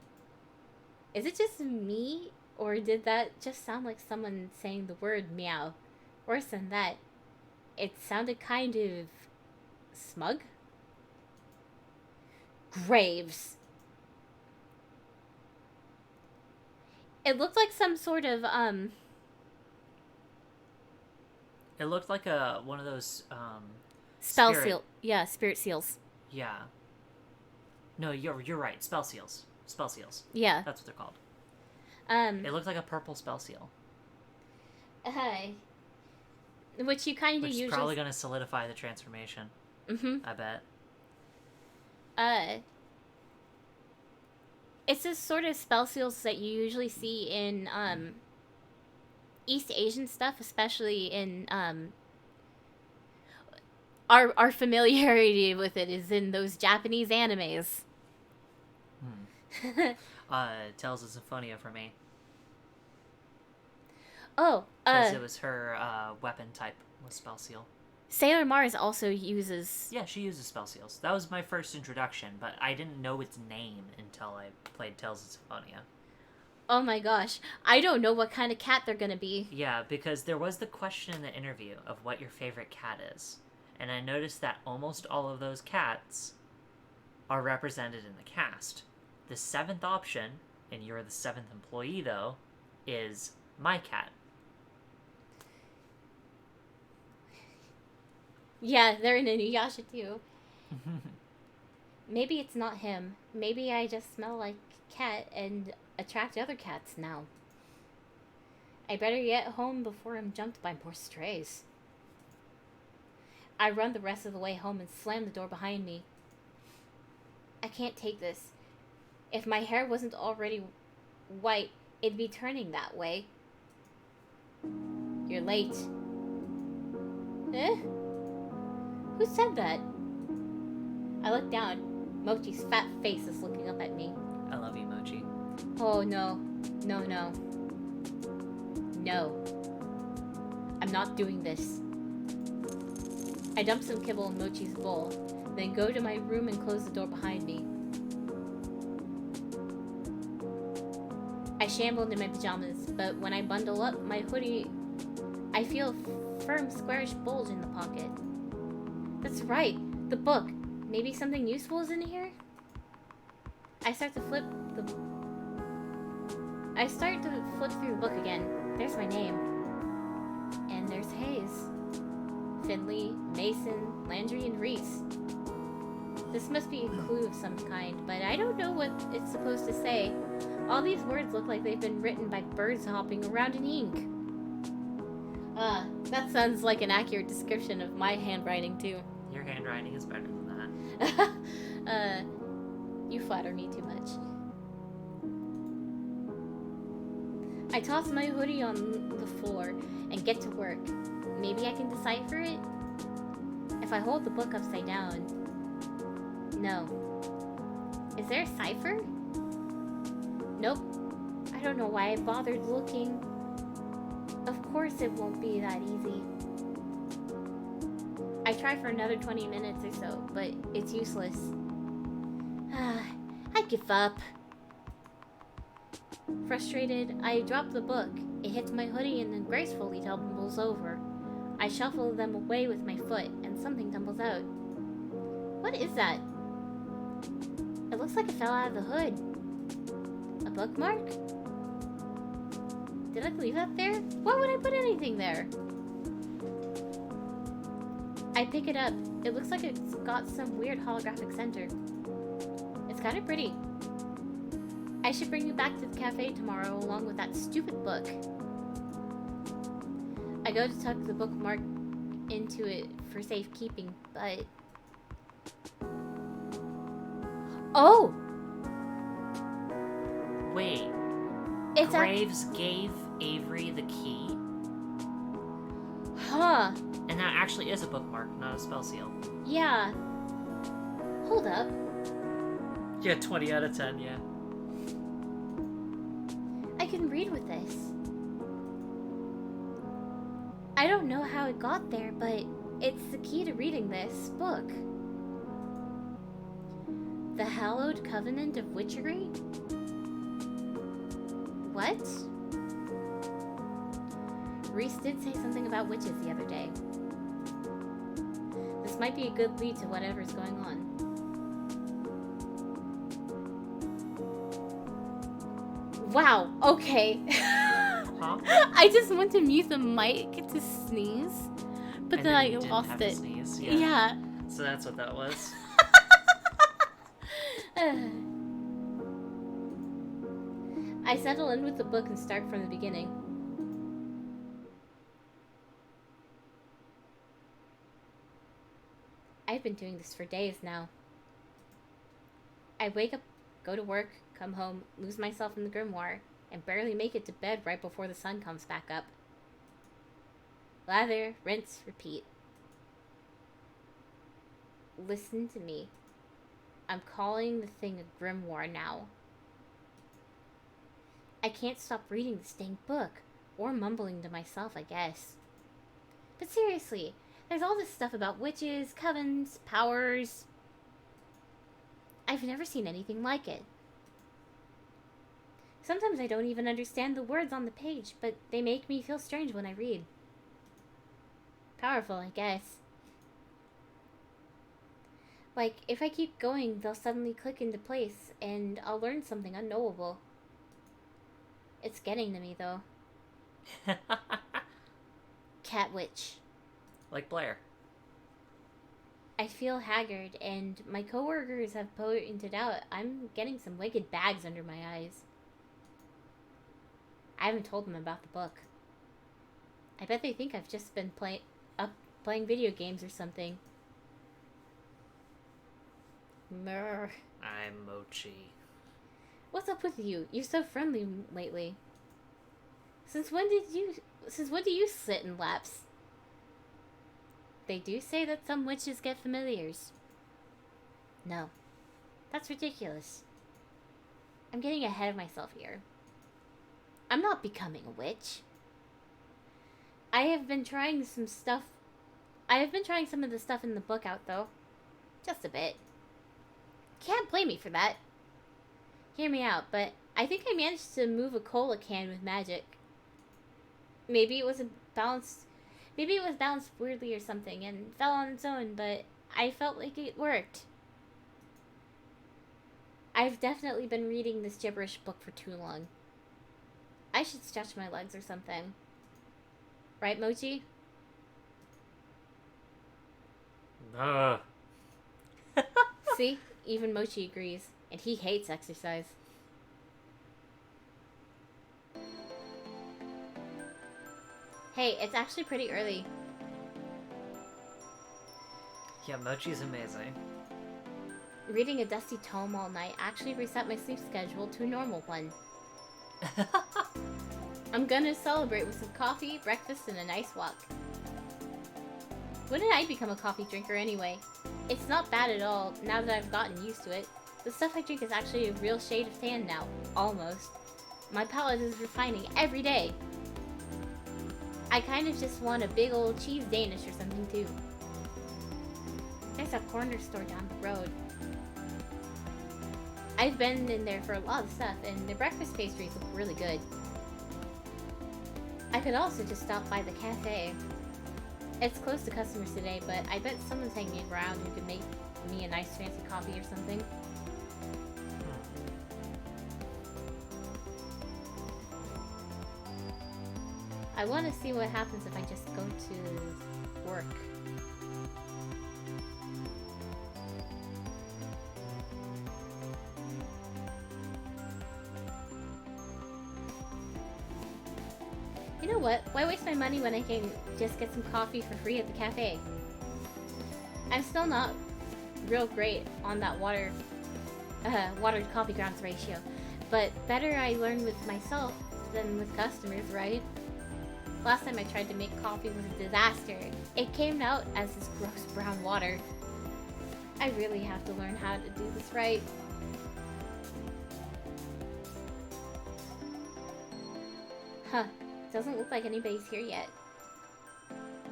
[SPEAKER 1] Is it just me, or did that just sound like someone saying the word meow? Worse than that, it sounded kind of smug. Graves. It looked like some sort of
[SPEAKER 2] It looked like one of those
[SPEAKER 1] spell seal. Yeah, spirit seals.
[SPEAKER 2] Yeah. No, you're right. Spell seals. Spell seals.
[SPEAKER 1] Yeah.
[SPEAKER 2] That's what they're called.
[SPEAKER 1] It
[SPEAKER 2] looked like a purple spell seal.
[SPEAKER 1] Which you kind of usually...
[SPEAKER 2] Which is probably going to solidify the transformation.
[SPEAKER 1] Mm-hmm.
[SPEAKER 2] I bet.
[SPEAKER 1] It's this sort of spell seals that you usually see in East Asian stuff, especially in our familiarity with it is in those Japanese animes.
[SPEAKER 2] Tales of Symphonia for me.
[SPEAKER 1] Oh,
[SPEAKER 2] because it was her weapon type was spell seal.
[SPEAKER 1] Sailor Mars also uses...
[SPEAKER 2] Yeah, she uses spell seals. That was my first introduction, but I didn't know its name until I played Tales of Symphonia.
[SPEAKER 1] Oh my gosh. I don't know what kind of cat they're gonna be.
[SPEAKER 2] Yeah, because there was the question in the interview of what your favorite cat is. And I noticed that almost all of those cats are represented in the cast. The 7th option, and you're the 7th employee though, is my cat.
[SPEAKER 1] Yeah, they're in Inuyasha too. Maybe it's not him. Maybe I just smell like cat and attract other cats now. I better get home before I'm jumped by more strays. I run the rest of the way home and slam the door behind me. I can't take this. If my hair wasn't already white, it'd be turning that way. You're late. Eh? Who said that? I look down. Mochi's fat face is looking up at me.
[SPEAKER 2] I love you, Mochi.
[SPEAKER 1] Oh, no. No, no. No. I'm not doing this. I dump some kibble in Mochi's bowl, then go to my room and close the door behind me. I shamble into my pajamas, but when I bundle up my hoodie, I feel a firm, squarish bulge in the pocket. That's right, the book. Maybe something useful is in here? I start to flip through the book again. There's my name. And there's Hayes. Finley, Mason, Landry, and Reese. This must be a clue of some kind, but I don't know what it's supposed to say. All these words look like they've been written by birds hopping around in ink. That sounds like an accurate description of my handwriting, too.
[SPEAKER 2] Your handwriting is better than that.
[SPEAKER 1] You flatter me too much. I toss my hoodie on the floor and get to work. Maybe I can decipher it? If I hold the book upside down. No. Is there a cipher? Nope. I don't know why I bothered looking. Of course it won't be that easy. I try for another 20 minutes or so, but it's useless. I give up. Frustrated, I drop the book. It hits my hoodie and then gracefully tumbles over. I shuffle them away with my foot, and something tumbles out. What is that? It looks like it fell out of the hood. A bookmark? Did I leave that there? Why would I put anything there? I pick it up. It looks like it's got some weird holographic center. It's kind of pretty. I should bring you back to the cafe tomorrow along with that stupid book. I go to tuck the bookmark into it for safekeeping, but... Oh!
[SPEAKER 2] Wait.
[SPEAKER 1] It's
[SPEAKER 2] Graves gave Avery the Key.
[SPEAKER 1] Huh.
[SPEAKER 2] And that actually is a bookmark, not a spell seal.
[SPEAKER 1] Yeah. Hold up.
[SPEAKER 2] Yeah, 20 out of 10, yeah.
[SPEAKER 1] I can read with this. I don't know how it got there, but it's the key to reading this book. The Hallowed Covenant of Witchery? What? Reese did say something about witches the other day. This might be a good lead to whatever's going on. Wow, okay.
[SPEAKER 2] Huh?
[SPEAKER 1] I just went to mute the mic to sneeze, but
[SPEAKER 2] And
[SPEAKER 1] then I
[SPEAKER 2] you didn't
[SPEAKER 1] lost
[SPEAKER 2] have
[SPEAKER 1] it.
[SPEAKER 2] to sneeze,
[SPEAKER 1] Yeah.
[SPEAKER 2] So that's what that was.
[SPEAKER 1] I settle in with the book and start from the beginning. I've been doing this for days now. I wake up, go to work, come home, lose myself in the grimoire, and barely make it to bed right before the sun comes back up. Lather, rinse, repeat. Listen to me. I'm calling the thing a grimoire now. I can't stop reading this dang book, or mumbling to myself, I guess. But seriously, there's all this stuff about witches, covens, powers. I've never seen anything like it. Sometimes I don't even understand the words on the page, but they make me feel strange when I read. Powerful, I guess. Like, if I keep going, they'll suddenly click into place, and I'll learn something unknowable. It's getting to me, though. Cat witch.
[SPEAKER 2] Like Blair.
[SPEAKER 1] I feel haggard, and my coworkers have pointed out I'm getting some wicked bags under my eyes. I haven't told them about the book. I bet they think I've just been playing video games or something. Murr.
[SPEAKER 2] I'm Mochi.
[SPEAKER 1] What's up with you? You're so friendly lately. Since when do you sit in laps? They do say that some witches get familiars. No. That's ridiculous. I'm getting ahead of myself here. I'm not becoming a witch. I have been trying some of the stuff in the book out, though. Just a bit. Can't blame me for that. Hear me out, but I think I managed to move a cola can with magic. Maybe it was balanced weirdly or something and fell on its own, but I felt like it worked. I've definitely been reading this gibberish book for too long. I should stretch my legs or something. Right, Mochi? See? Even Mochi agrees. And he hates exercise. Hey, it's actually pretty early.
[SPEAKER 2] Yeah, Mochi's amazing.
[SPEAKER 1] Reading a dusty tome all night actually reset my sleep schedule to a normal one. I'm gonna celebrate with some coffee, breakfast, and a nice walk. When did I become a coffee drinker anyway? It's not bad at all, now that I've gotten used to it. The stuff I drink is actually a real shade of tan now. Almost. My palate is refining every day. I kind of just want a big old cheese Danish or something too. There's a corner store down the road. I've been in there for a lot of stuff, and the breakfast pastries look really good. I could also just stop by the cafe. It's closed to customers today, but I bet someone's hanging around who could make me a nice fancy coffee or something. I want to see what happens if I just go to work. You know what? Why waste my money when I can just get some coffee for free at the cafe? I'm still not real great on that water to coffee grounds ratio, but better I learn with myself than with customers, right? Last time I tried to make coffee was a disaster. It came out as this gross brown water. I really have to learn how to do this right. Huh, doesn't look like anybody's here yet.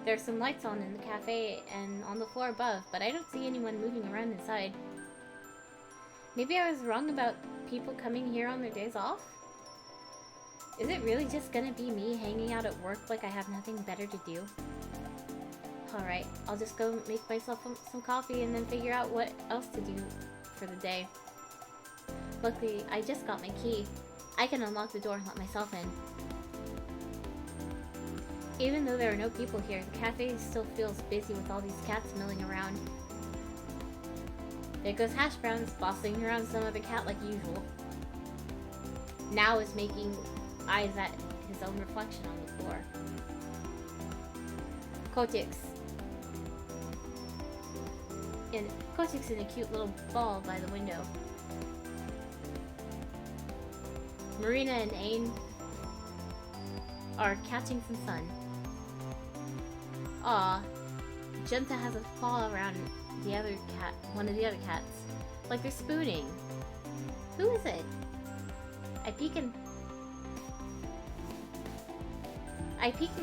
[SPEAKER 1] There's some lights on in the cafe and on the floor above, but I don't see anyone moving around inside. Maybe I was wrong about people coming here on their days off? Is it really just gonna be me hanging out at work like I have nothing better to do? Alright, I'll just go make myself some coffee and then figure out what else to do for the day. Luckily, I just got my key. I can unlock the door and let myself in. Even though there are no people here, the cafe still feels busy with all these cats milling around. There goes Hash Browns, bossing around some other cat like usual. Now is making eyes at his own reflection on the floor. Kotick's in a cute little ball by the window. Marina and Ain are catching some sun. Aw, Junta has a paw around the other cat, one of the other cats, like they're spooning. Who is it? I peek in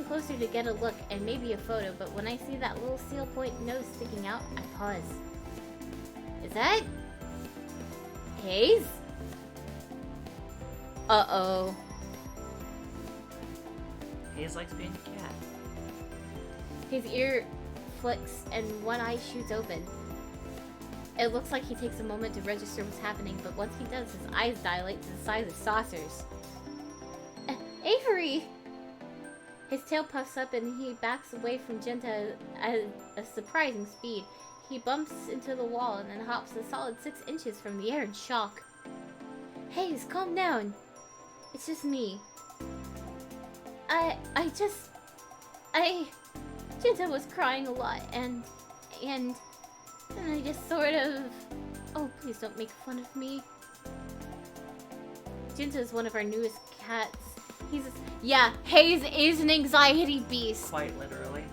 [SPEAKER 1] closer to get a look and maybe a photo, but when I see that little seal point nose sticking out, I pause. Is that Hayes? Uh-oh.
[SPEAKER 2] Hayes likes being a cat.
[SPEAKER 1] His ear flicks and one eye shoots open. It looks like he takes a moment to register what's happening, but once he does, his eyes dilate to the size of saucers. Avery! His tail puffs up and he backs away from Jinta at a surprising speed. He bumps into the wall and then hops a solid 6 inches from the air in shock. Hayes, calm down. It's just me. Jinta was crying a lot and I just sort of... Oh, please don't make fun of me. Jinta is one of our newest cats. Yeah, Hayes is an anxiety beast.
[SPEAKER 2] Quite literally.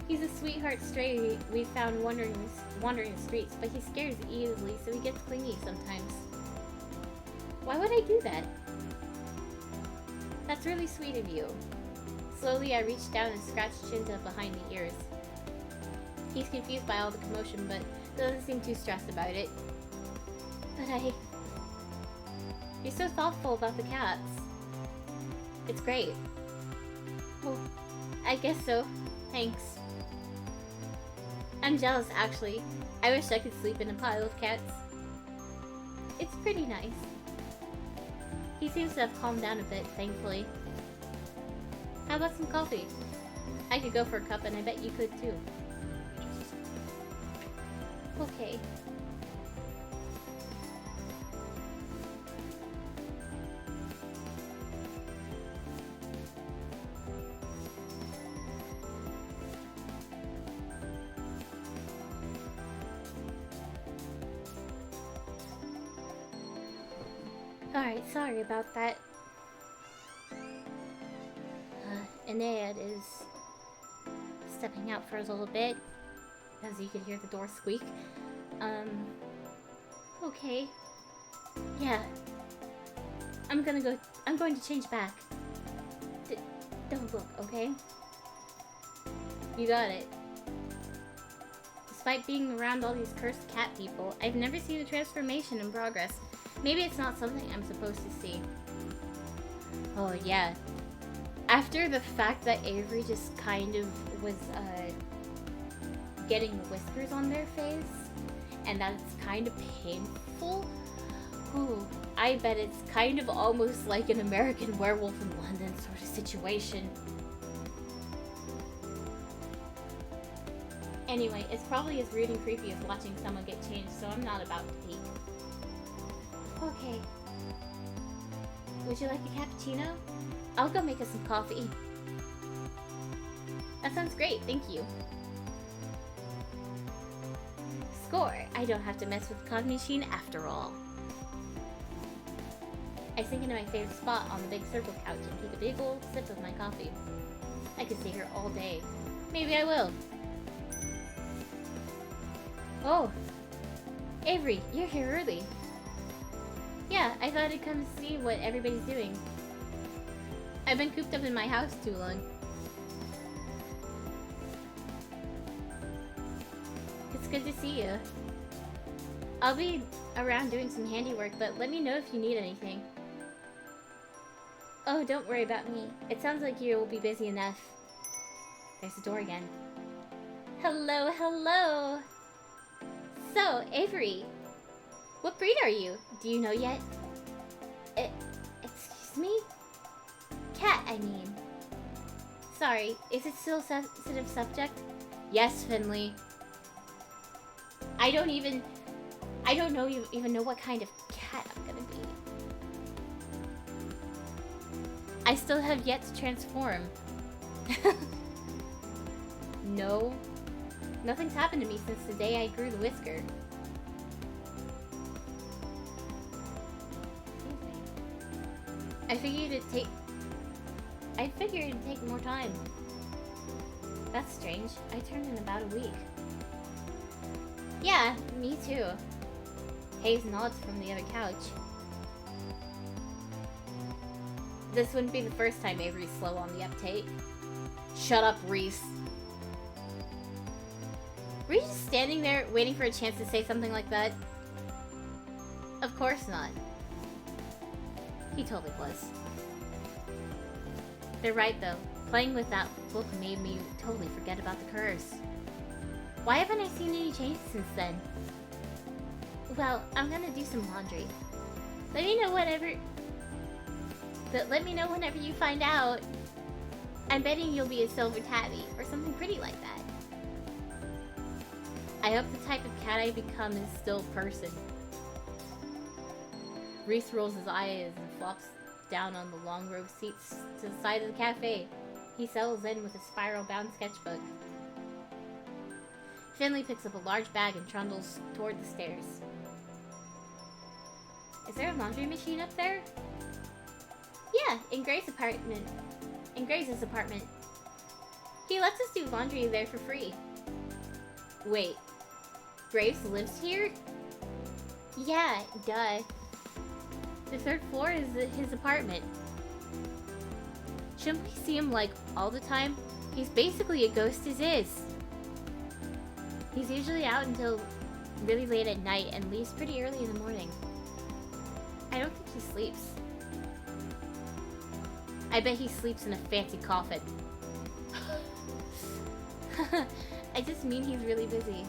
[SPEAKER 1] He's a sweetheart stray we found wandering the streets, but he scares easily, so he gets clingy sometimes. Why would I do that? That's really sweet of you. Slowly, I reach down and scratch Jinta behind the ears. He's confused by all the commotion, but doesn't seem too stressed about it. But You're so thoughtful about the cats. It's great. Well, I guess so. Thanks. I'm jealous, actually. I wish I could sleep in a pile of cats. It's pretty nice. He seems to have calmed down a bit, thankfully. How about some coffee? I could go for a cup, and I bet you could too. Okay. Alright, sorry about that. Ennead is stepping out for a little bit, as you can hear the door squeak. Okay. Yeah. I'm going to change back. Don't look, okay? You got it. Despite being around all these cursed cat people, I've never seen a transformation in progress. Maybe it's not something I'm supposed to see. Oh, yeah. After the fact that Avery just kind of was, getting whiskers on their face, and that's kind of painful, ooh, I bet it's kind of almost like an American Werewolf in London sort of situation. Anyway, it's probably as rude and creepy as watching someone get changed, so I'm not about to peek. Okay. Would you like a cappuccino? I'll go make us some coffee. That sounds great, thank you. Score! I don't have to mess with the coffee machine after all. I sink into my favorite spot on the big circle couch and take a big old sip of my coffee. I could stay here all day. Maybe I will. Oh, Avery, you're here early. Yeah, I thought I'd come see what everybody's doing. I've been cooped up in my house too long. It's good to see you. I'll be around doing some handiwork, but let me know if you need anything. Oh, don't worry about me. It sounds like you will be busy enough. There's the door again. Hello, hello! So, Avery, what breed are you? Do you know yet? Excuse me? Cat, I mean. Sorry, is it still a sensitive subject? Yes, Finley. I don't even know what kind of cat I'm gonna be. I still have yet to transform. No. Nothing's happened to me since the day I grew the whisker. Excuse me. I figured it'd take more time. That's strange. I turned in about a week. Yeah, me too. Hayes nods from the other couch. This wouldn't be the first time Avery's slow on the uptake. Shut up, Reese. Were you just standing there waiting for a chance to say something like that? Of course not. He totally was. They're right though. Playing with that book made me totally forget about the curse. Why haven't I seen any changes since then? Well, I'm gonna do some laundry. Let me know whenever you find out. I'm betting you'll be a silver tabby or something pretty like that. I hope the type of cat I become is still a person. Reese rolls his eyes and flops down on the long row of seats to the side of the cafe. He settles in with a spiral-bound sketchbook. Finley picks up a large bag and trundles toward the stairs. Is there a laundry machine up there? Yeah, in Grace's apartment. He lets us do laundry there for free. Wait, Grace lives here? Yeah, duh. The third floor is his apartment. Shouldn't we see him, like, all the time? He's basically a ghost as is. He's usually out until really late at night and leaves pretty early in the morning. I don't think he sleeps. I bet he sleeps in a fancy coffin. I just mean he's really busy.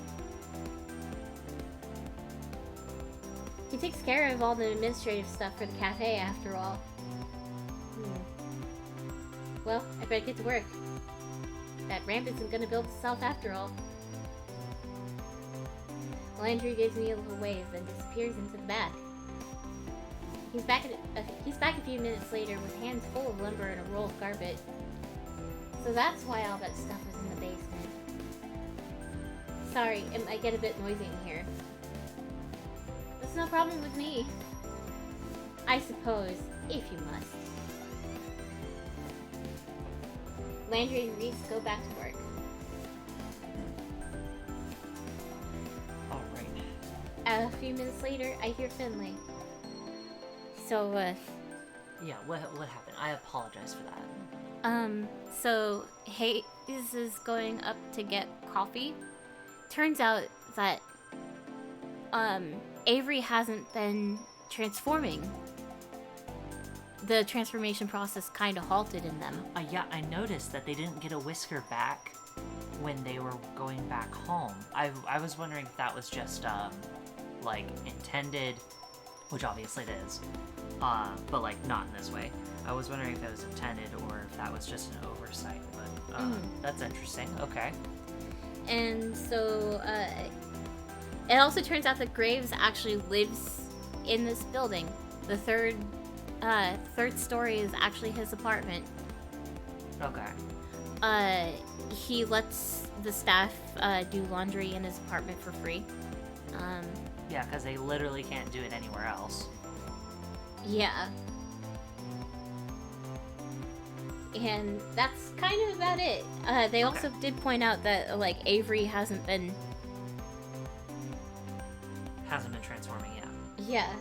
[SPEAKER 1] He takes care of all the administrative stuff for the cafe, after all. Well, I better get to work. That ramp isn't gonna build itself after all. Landry gives me a little wave, then disappears into the back. He's back a few minutes later with hands full of lumber and a roll of carpet. So that's why all that stuff was in the basement. Sorry, it might get a bit noisy in here. That's no problem with me. I suppose, if you must. Landry and Reese go back to work.
[SPEAKER 2] Alright.
[SPEAKER 1] A few minutes later, I hear Finley. So,
[SPEAKER 2] Yeah, what happened? I apologize for that.
[SPEAKER 1] So Hayes is going up to get coffee. Turns out that, Avery hasn't been transforming. The transformation process kind of halted in them.
[SPEAKER 2] Yeah, I noticed that they didn't get a whisker back when they were going back home. I was wondering if that was just, like, intended, which obviously it is, but, like, not in this way. I was wondering if it was intended or if that was just an oversight, but, that's interesting. Okay.
[SPEAKER 1] And so, it also turns out that Graves actually lives in this building. The third story is actually his apartment.
[SPEAKER 2] Okay.
[SPEAKER 1] He lets the staff, do laundry in his apartment for free.
[SPEAKER 2] Yeah, because they literally can't do it anywhere else.
[SPEAKER 1] Yeah. And that's kind of about it. They also did point out that, like, Avery hasn't been
[SPEAKER 2] transforming yet.
[SPEAKER 1] Yeah.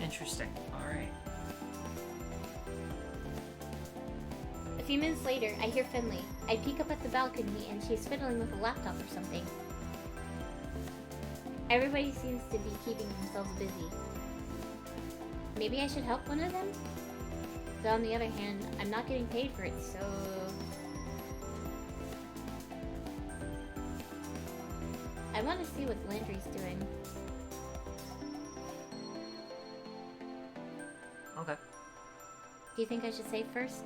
[SPEAKER 2] Interesting. Alright.
[SPEAKER 1] A few minutes later, I hear Finley. I peek up at the balcony and she's fiddling with a laptop or something. Everybody seems to be keeping themselves busy. Maybe I should help one of them? But on the other hand, I'm not getting paid for it, so... I want to see what Landry's doing.
[SPEAKER 2] Okay.
[SPEAKER 1] Do you think I should save first?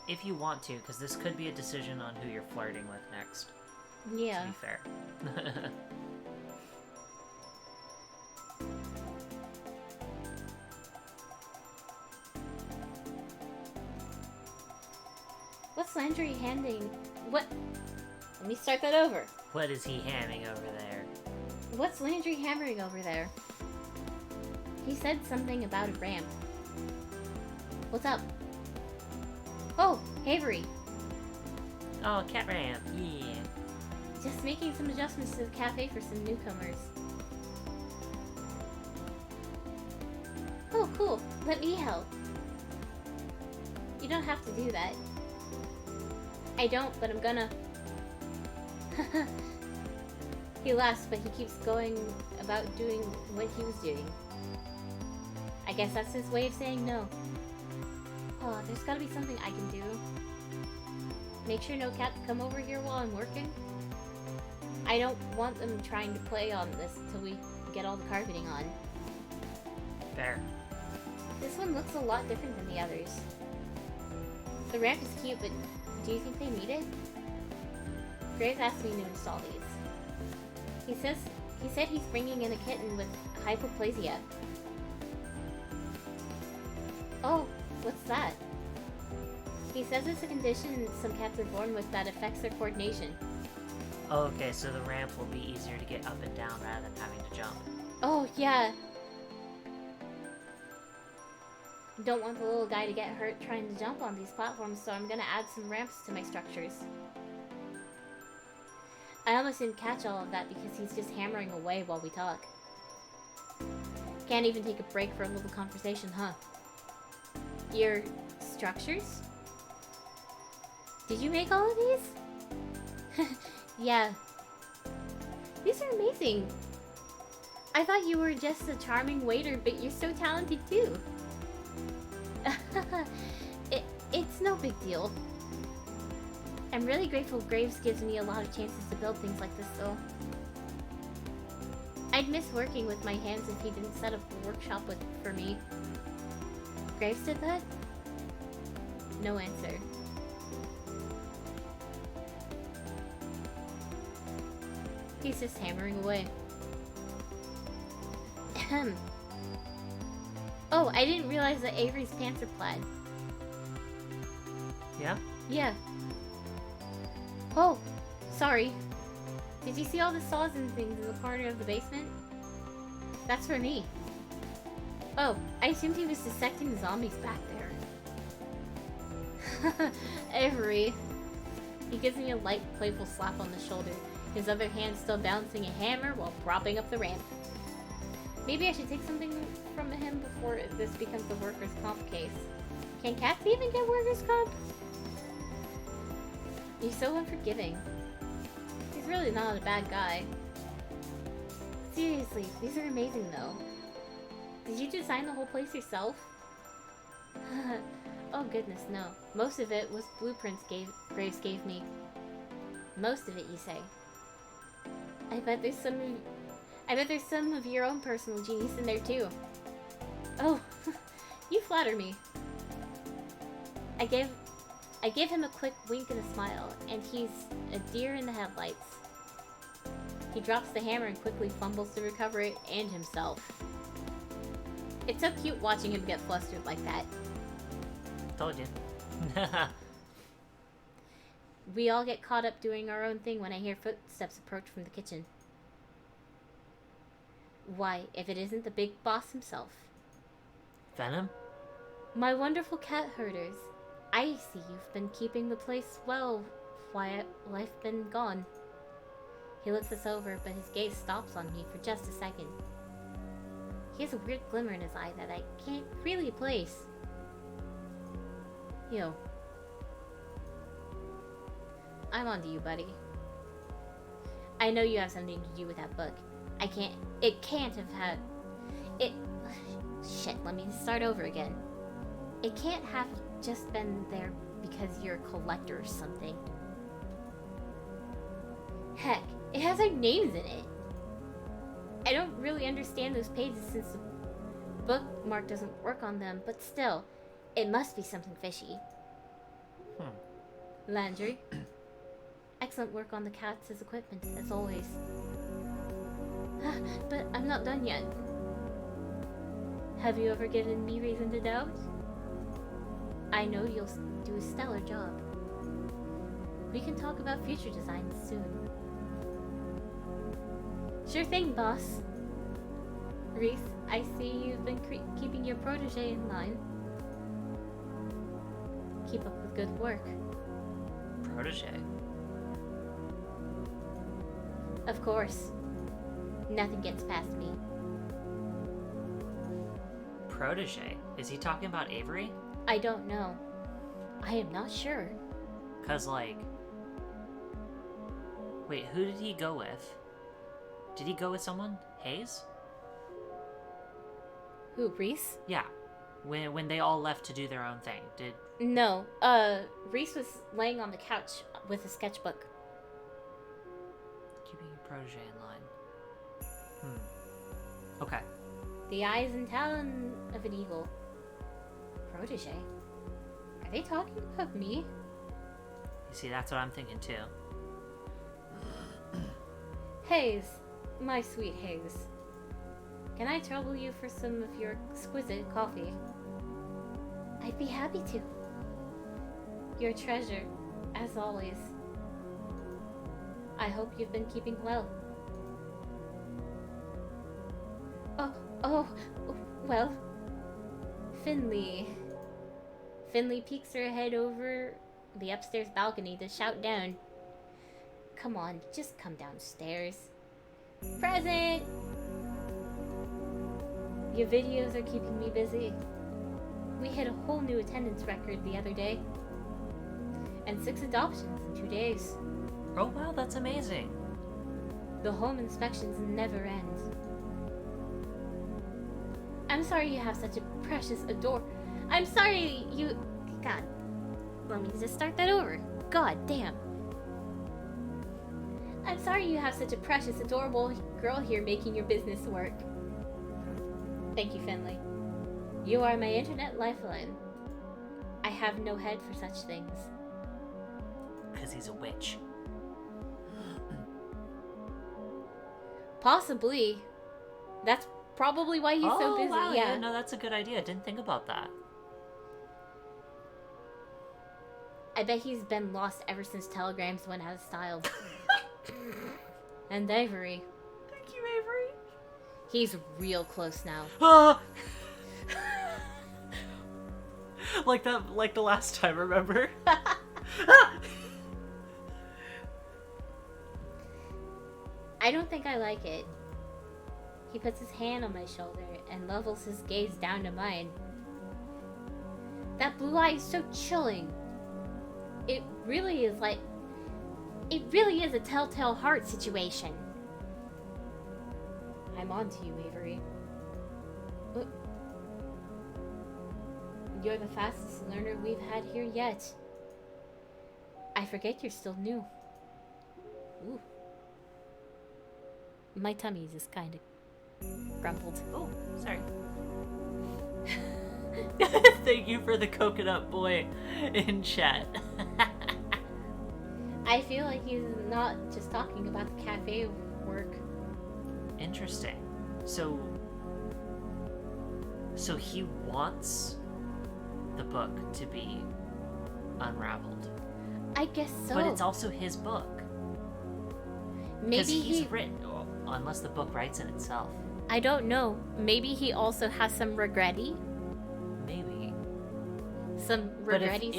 [SPEAKER 2] If you want to, because this could be a decision on who you're flirting with next.
[SPEAKER 1] Yeah.
[SPEAKER 2] To be fair.
[SPEAKER 1] What's Landry handing? What? Let me start that over.
[SPEAKER 2] What is he hamming over there?
[SPEAKER 1] What's Landry hammering over there? He said something about a ramp. What's up? Oh, Avery.
[SPEAKER 2] Oh, cat ramp. Yeah.
[SPEAKER 1] Just making some adjustments to the cafe for some newcomers. Oh, cool. Let me help. You don't have to do that. I don't, but I'm gonna. He laughs, but he keeps going about doing what he was doing. I guess that's his way of saying no. Oh, there's gotta be something I can do. Make sure no cats come over here while I'm working. I don't want them trying to play on this till we get all the carpeting on.
[SPEAKER 2] Fair.
[SPEAKER 1] This one looks a lot different than the others. The ramp is cute, but do you think they need it? Graves asked me to install these. He said he's bringing in a kitten with hypoplasia. Oh, what's that? He says it's a condition some cats are born with that affects their coordination.
[SPEAKER 2] Oh, okay, so the ramp will be easier to get up and down rather than having to jump.
[SPEAKER 1] Oh, yeah. Don't want the little guy to get hurt trying to jump on these platforms, so I'm gonna add some ramps to my structures. I almost didn't catch all of that because he's just hammering away while we talk. Can't even take a break for a little conversation, huh? Your structures? Did you make all of these? Yeah. These are amazing. I thought you were just a charming waiter, but you're so talented too. It's no big deal. I'm really grateful Graves gives me a lot of chances to build things like this, though. I'd miss working with my hands if he didn't set up a workshop for me. Graves did that? No answer. He's just hammering away. Ahem. Oh, I didn't realize that Avery's pants are plaid.
[SPEAKER 2] Yeah?
[SPEAKER 1] Yeah. Oh, sorry. Did you see all the saws and things in the corner of the basement? That's for me. Oh, I assumed he was dissecting zombies back there. Avery. He gives me a light, playful slap on the shoulder, his other hand still balancing a hammer while propping up the ramp. Maybe I should take something from him before this becomes a workers' comp case. Can cats even get workers' comp? He's so unforgiving. He's really not a bad guy. Seriously, these are amazing though. Did you design the whole place yourself? Oh goodness, no. Most of it was blueprints Graves gave me. Most of it, you say? I bet there's some of your own personal genius in there too. Oh, you flatter me. I give him a quick wink and a smile, and he's a deer in the headlights. He drops the hammer and quickly fumbles to recover it and himself. It's so cute watching him get flustered like that.
[SPEAKER 2] Told you.
[SPEAKER 1] We all get caught up doing our own thing when I hear footsteps approach from the kitchen. Why, if it isn't the big boss himself.
[SPEAKER 2] Venom?
[SPEAKER 1] My wonderful cat herders. I see you've been keeping the place well while I've been gone. He looks us over, but his gaze stops on me for just a second. He has a weird glimmer in his eye that I can't really place. Yo. I'm on to you, buddy. I know you have something to do with that book. It can't have had... Shit, let me start over again. It can't have just been there because you're a collector or something. Heck, it has our names in it. I don't really understand those pages since the bookmark doesn't work on them, but still, it must be something fishy. Landry, excellent work on the cat's equipment, as always. But I'm not done yet. Have you ever given me reason to doubt? I know you'll do a stellar job. We can talk about future designs soon. Sure thing, boss. Reese, I see you've been keeping your protege in line. Keep up the good work.
[SPEAKER 2] Protege?
[SPEAKER 1] Of course. Nothing gets past me.
[SPEAKER 2] Protege? Is he talking about Avery?
[SPEAKER 1] I don't know. I am not sure.
[SPEAKER 2] 'Cause, like... Wait, who did he go with? Did he go with someone? Hayes?
[SPEAKER 1] Who, Reese?
[SPEAKER 2] Yeah. When they all left to do their own thing.
[SPEAKER 1] No. Reese was laying on the couch with a sketchbook.
[SPEAKER 2] Keeping your protege in line. Okay.
[SPEAKER 1] The eyes and talon of an eagle. Protege? Are they talking about me?
[SPEAKER 2] You see, that's what I'm thinking too.
[SPEAKER 1] Hayes, my sweet Hayes. Can I trouble you for some of your exquisite coffee? I'd be happy to. Your treasure, as always. I hope you've been keeping well. Oh, well. Finley. Finley peeks her head over the upstairs balcony to shout down. Come on, just come downstairs. Present! Your videos are keeping me busy. We hit a whole new attendance record the other day. And 6 adoptions in 2 days.
[SPEAKER 2] Oh wow, that's amazing.
[SPEAKER 1] The home inspections never end. I'm sorry you have such a precious I'm sorry you... God. Let me just start that over. God damn. I'm sorry you have such a precious, adorable girl here making your business work. Thank you, Finley. You are my internet lifeline. I have no head for such things.
[SPEAKER 2] 'Cause he's a witch.
[SPEAKER 1] Possibly. That's probably why he's so busy.
[SPEAKER 2] Wow,
[SPEAKER 1] yeah,
[SPEAKER 2] no, that's a good idea. Didn't think about that.
[SPEAKER 1] I bet he's been lost ever since telegrams went out of style. And Avery.
[SPEAKER 2] Thank you, Avery.
[SPEAKER 1] He's real close now.
[SPEAKER 2] Like the last time, remember?
[SPEAKER 1] I don't think I like it. He puts his hand on my shoulder and levels his gaze down to mine. That blue eye is so chilling. It really is a telltale heart situation. I'm on to you, Avery. You're the fastest learner we've had here yet. I forget you're still new. Ooh. My tummy is just kind of grumbled.
[SPEAKER 2] Oh, sorry. Thank you for the coconut boy in chat.
[SPEAKER 1] I feel like he's not just talking about the cafe work.
[SPEAKER 2] Interesting. So he wants the book to be unraveled.
[SPEAKER 1] I guess so.
[SPEAKER 2] But it's also his book.
[SPEAKER 1] Maybe
[SPEAKER 2] he's written, unless the book writes it itself.
[SPEAKER 1] I don't know. Maybe he also has some regretty.
[SPEAKER 2] Maybe.
[SPEAKER 1] some
[SPEAKER 2] But
[SPEAKER 1] regretty.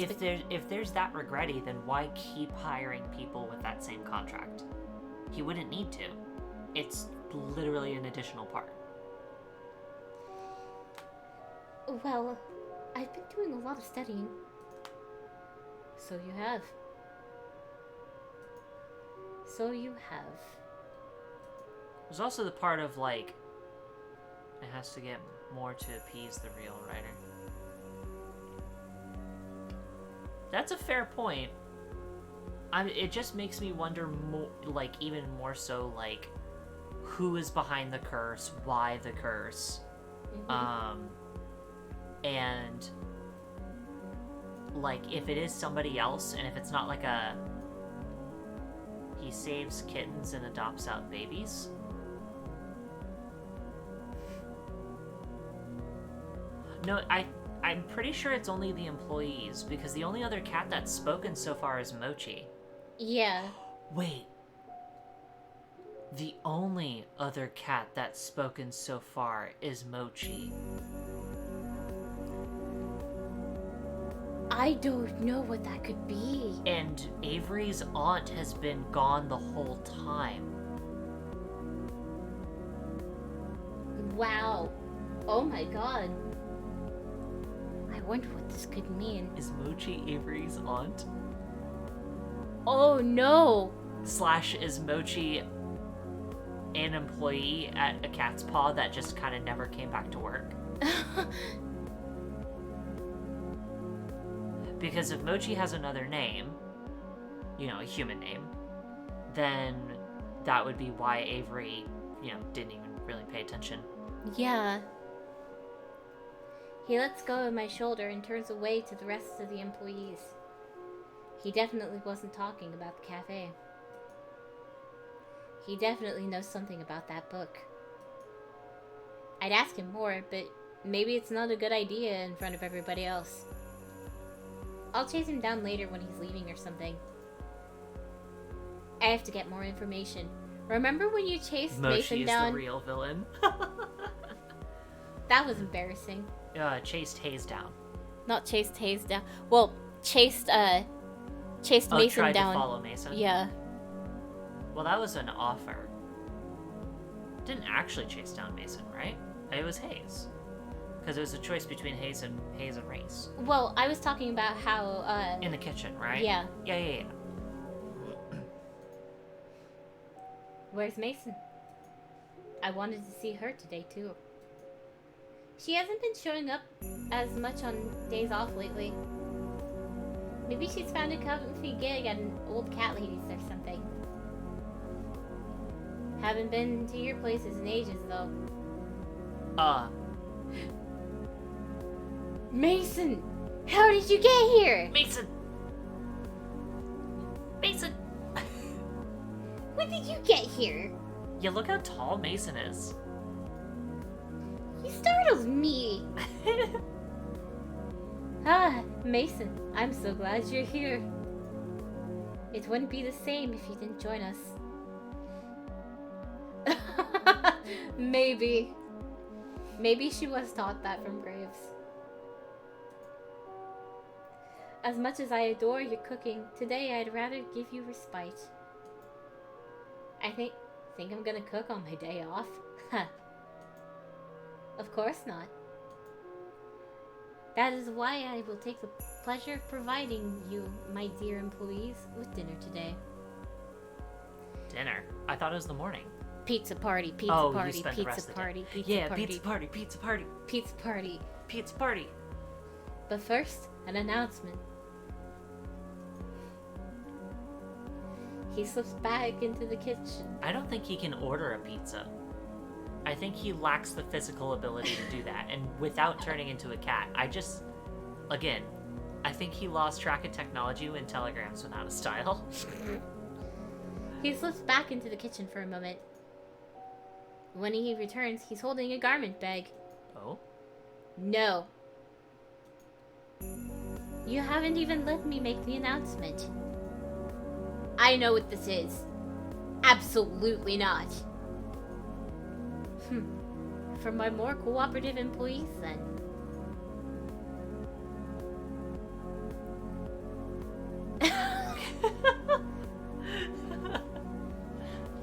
[SPEAKER 2] if there's that regretty, then why keep hiring people with that same contract? He wouldn't need to. It's literally an additional part.
[SPEAKER 1] Well, I've been doing a lot of studying. So you have. So you have.
[SPEAKER 2] There's also the part of, like, it has to get more to appease the real writer. That's a fair point. It just makes me wonder more, like, even more so, like, who is behind the curse, why the curse, and, like, if it is somebody else, and if it's not like he saves kittens and adopts out babies. No, I'm pretty sure it's only the employees, because the only other cat that's spoken so far is Mochi.
[SPEAKER 1] Yeah.
[SPEAKER 2] Wait. The only other cat that's spoken so far is Mochi.
[SPEAKER 1] I don't know what that could be.
[SPEAKER 2] And Avery's aunt has been gone the whole time.
[SPEAKER 1] Wow. Oh my god. I wonder what this could mean.
[SPEAKER 2] Is Mochi Avery's aunt?
[SPEAKER 1] Oh no!
[SPEAKER 2] / is Mochi an employee at a cat's paw that just kind of never came back to work? Because if Mochi has another name, you know, a human name, then that would be why Avery, you know, didn't even really pay attention.
[SPEAKER 1] Yeah. He lets go of my shoulder and turns away to the rest of the employees. He definitely wasn't talking about the cafe. He definitely knows something about that book. I'd ask him more, but maybe it's not a good idea in front of everybody else. I'll chase him down later when he's leaving or something. I have to get more information. Remember when you chased Mason down?
[SPEAKER 2] Mochi is the real villain.
[SPEAKER 1] That was embarrassing.
[SPEAKER 2] Chased Hayes down.
[SPEAKER 1] Not chased Hayes down. Well, chased Mason
[SPEAKER 2] tried
[SPEAKER 1] down.
[SPEAKER 2] To follow Mason.
[SPEAKER 1] Yeah.
[SPEAKER 2] Well, that was an offer. Didn't actually chase down Mason, right? It was Hayes. Because it was a choice between Hayes and Reese.
[SPEAKER 1] Well, I was talking about how,
[SPEAKER 2] in the kitchen, right?
[SPEAKER 1] Yeah.
[SPEAKER 2] Yeah.
[SPEAKER 1] Where's Mason? I wanted to see her today, too. She hasn't been showing up as much on days off lately. Maybe she's found a comfy gig at an old cat lady's or something. Haven't been to your places in ages, though. Mason! How did you get here?
[SPEAKER 2] Mason!
[SPEAKER 1] When did you get here?
[SPEAKER 2] Yeah, look how tall Mason is.
[SPEAKER 1] He startles me. Mason, I'm so glad you're here. It wouldn't be the same if you didn't join us. Maybe. Maybe she was taught that from Graves. As much as I adore your cooking, today I'd rather give you respite. I think I'm gonna cook on my day off? Of course not. That is why I will take the pleasure of providing you, my dear employees, with dinner today.
[SPEAKER 2] Dinner? I thought it was the morning.
[SPEAKER 1] Pizza party, pizza party, pizza party, pizza party.
[SPEAKER 2] Pizza party, pizza party.
[SPEAKER 1] Pizza party.
[SPEAKER 2] Pizza party.
[SPEAKER 1] But first, an announcement. He slips back into the kitchen.
[SPEAKER 2] I don't think he can order a pizza. I think he lacks the physical ability to do that, and without turning into a cat. Again, I think he lost track of technology when telegrams went out of style.
[SPEAKER 1] He slips back into the kitchen for a moment. When he returns, he's holding a garment bag.
[SPEAKER 2] Oh?
[SPEAKER 1] No. You haven't even let me make the announcement. I know what this is. Absolutely not. For my more cooperative employees, then.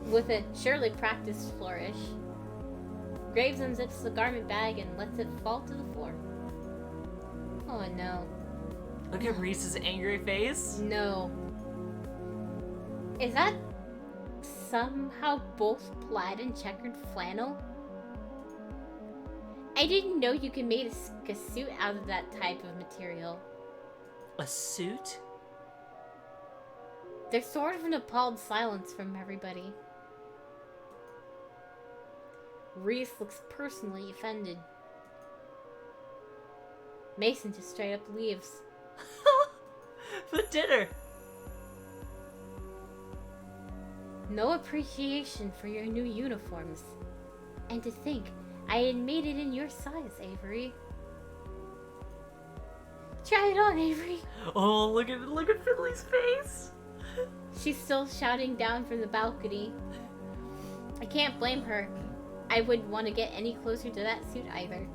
[SPEAKER 1] With a surely practiced flourish, Graves unzips the garment bag and lets it fall to the floor. Oh no.
[SPEAKER 2] Look at Reese's angry face.
[SPEAKER 1] No. Is that somehow both plaid and checkered flannel? I didn't know you could make a suit out of that type of material.
[SPEAKER 2] A suit?
[SPEAKER 1] There's sort of an appalled silence from everybody. Reese looks personally offended. Mason just straight up leaves.
[SPEAKER 2] For dinner.
[SPEAKER 1] No appreciation for your new uniforms. And to think, I had made it in your size, Avery. Try it on, Avery.
[SPEAKER 2] Oh, look at Finley's face.
[SPEAKER 1] She's still shouting down from the balcony. I can't blame her. I wouldn't want to get any closer to that suit either.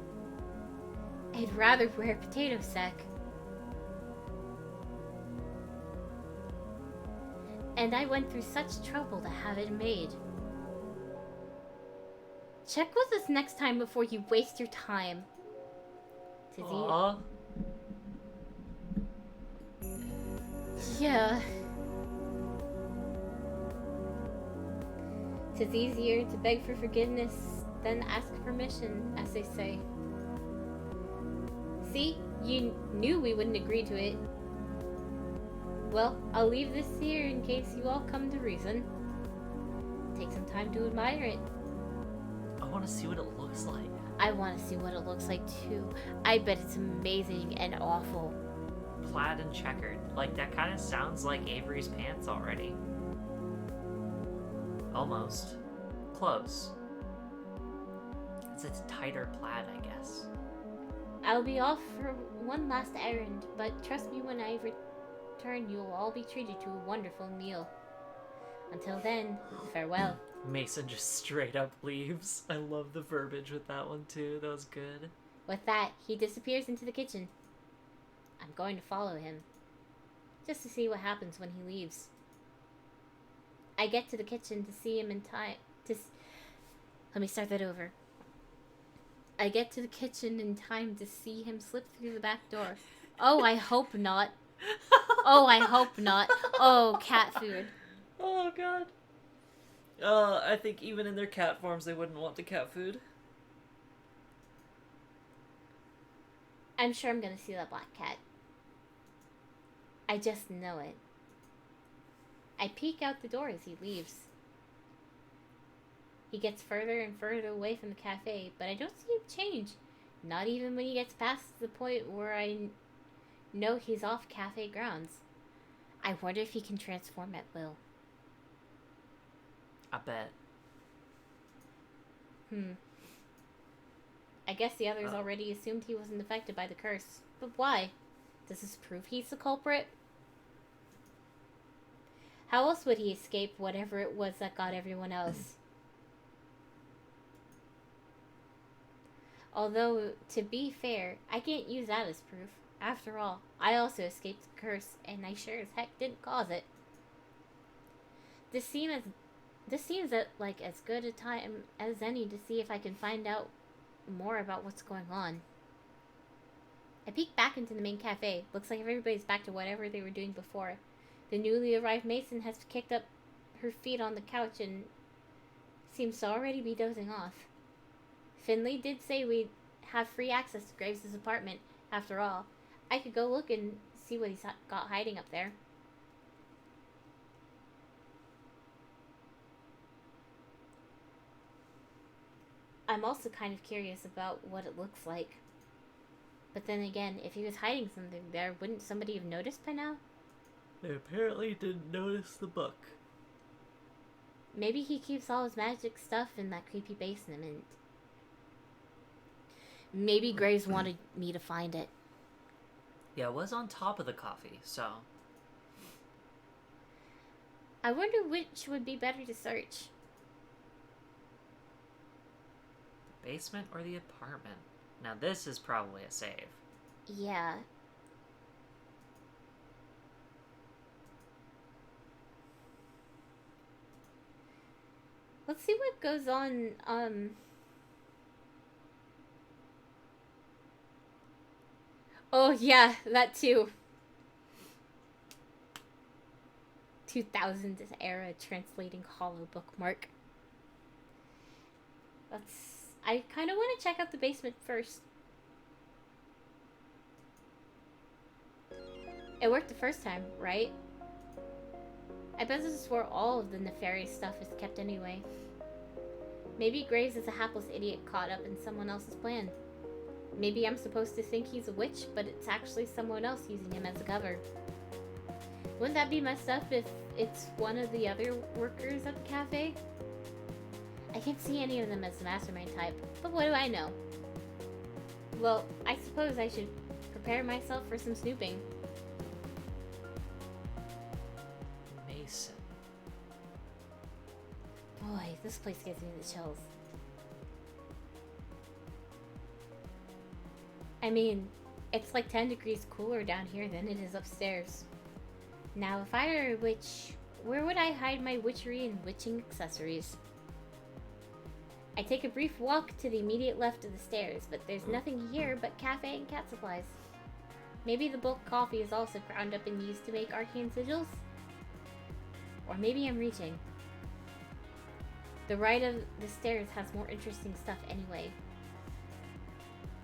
[SPEAKER 1] I'd rather wear a potato sack. And I went through such trouble to have it made. Check with us next time before you waste your time.
[SPEAKER 2] Aww.
[SPEAKER 1] Yeah. 'Tis easier to beg for forgiveness than ask permission, as they say. See, you knew we wouldn't agree to it. Well, I'll leave this here in case you all come to reason. Take some time to admire it.
[SPEAKER 2] I want to see what it looks like.
[SPEAKER 1] I want to see what it looks like too. I bet it's amazing and awful.
[SPEAKER 2] Plaid and checkered. Like, that kind of sounds like Avery's pants already. Almost. Close. It's a tighter plaid, I guess.
[SPEAKER 1] I'll be off for one last errand, but trust me, when I return, you'll all be treated to a wonderful meal. Until then, farewell.
[SPEAKER 2] Mason just straight up leaves. I love the verbiage with that one too. That was good.
[SPEAKER 1] With that, he disappears into the kitchen. I'm going to follow him, just to see what happens when he leaves. I get to the kitchen to see him in time to... Let me start that over. I get to the kitchen in time to see him slip through the back door. Oh, I hope not. Oh, I hope not. Oh, cat food.
[SPEAKER 2] Oh, God. I think even in their cat forms, they wouldn't want the cat food.
[SPEAKER 1] I'm sure I'm gonna see that black cat. I just know it. I peek out the door as he leaves. He gets further and further away from the cafe, but I don't see him change. Not even when he gets past the point where I know he's off cafe grounds. I wonder if he can transform at will.
[SPEAKER 2] I bet.
[SPEAKER 1] I guess the others already assumed he wasn't affected by the curse. But why? Does this prove he's the culprit? How else would he escape whatever it was that got everyone else? Although, to be fair, I can't use that as proof. After all, I also escaped the curse, and I sure as heck didn't cause it. This seems like as good a time as any to see if I can find out more about what's going on. I peek back into the main cafe. Looks like everybody's back to whatever they were doing before. The newly arrived Mason has kicked up her feet on the couch and seems to already be dozing off. Finley did say we'd have free access to Graves' apartment. After all, I could go look and see what he's got hiding up there. I'm also kind of curious about what it looks like. But then again, if he was hiding something there, wouldn't somebody have noticed by now?
[SPEAKER 2] They apparently didn't notice the book.
[SPEAKER 1] Maybe he keeps all his magic stuff in that creepy basement. Maybe Graves wanted me to find it.
[SPEAKER 2] Yeah, it was on top of the coffee, so...
[SPEAKER 1] I wonder which would be better to search.
[SPEAKER 2] The basement or the apartment? Now this is probably a save.
[SPEAKER 1] Yeah. Let's see what goes on, Oh, yeah, that too. 2000s era translating hollow bookmark. I kind of want to check out the basement first. It worked the first time, right? I bet this is where all of the nefarious stuff is kept anyway. Maybe Graves is a hapless idiot caught up in someone else's plan. Maybe I'm supposed to think he's a witch, but it's actually someone else using him as a cover. Wouldn't that be messed up if it's one of the other workers at the cafe? I can't see any of them as the mastermind type, but what do I know? Well, I suppose I should prepare myself for some snooping.
[SPEAKER 2] Mason.
[SPEAKER 1] Boy, this place gives me the chills. I mean, it's like 10 degrees cooler down here than it is upstairs. Now, if I were a witch, where would I hide my witchery and witching accessories? I take a brief walk to the immediate left of the stairs, but there's nothing here but cafe and cat supplies. Maybe the bulk coffee is also ground up and used to make arcane sigils? Or maybe I'm reaching. The right of the stairs has more interesting stuff anyway.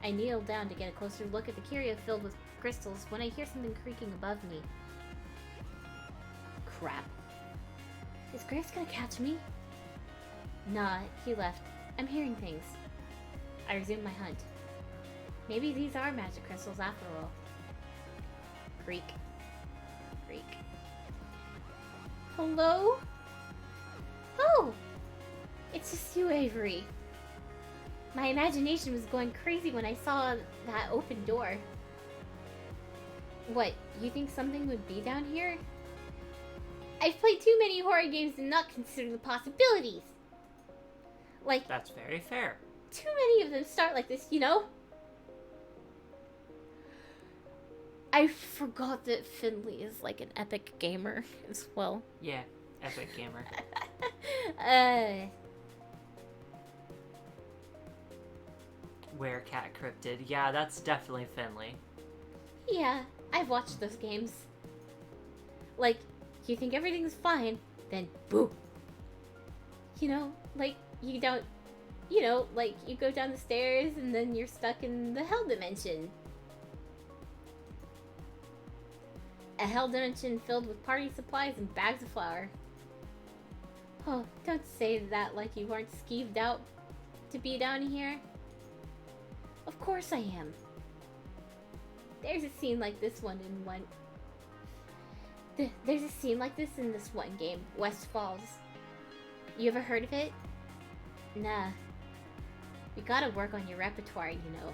[SPEAKER 1] I kneel down to get a closer look at the curio filled with crystals when I hear something creaking above me. Crap. Is Grace gonna catch me? Nah, he left. I'm hearing things. I resume my hunt. Maybe these are magic crystals after all. Creak. Creak. Hello? Oh! It's just you, Avery. My imagination was going crazy when I saw that open door. What, you think something would be down here? I've played too many horror games to not consider the possibilities. Like,
[SPEAKER 2] That's very fair.
[SPEAKER 1] too many of them start like this, you know? I forgot that Finley is like an epic gamer as well.
[SPEAKER 2] Yeah, epic gamer. Werecat Cryptid. Yeah, that's definitely Finley.
[SPEAKER 1] Yeah, I've watched those games. Like, you think everything's fine, then boom. You know, like, you don't, you know, like, you go down the stairs and then you're stuck in the hell dimension. A hell dimension filled with party supplies and bags of flour. Oh, don't say that like you weren't skeeved out to be down here. Of course I am. There's a scene like this one in one... There's a scene like this in this one game, West Falls. You ever heard of it? Nah. You gotta work on your repertoire, you know.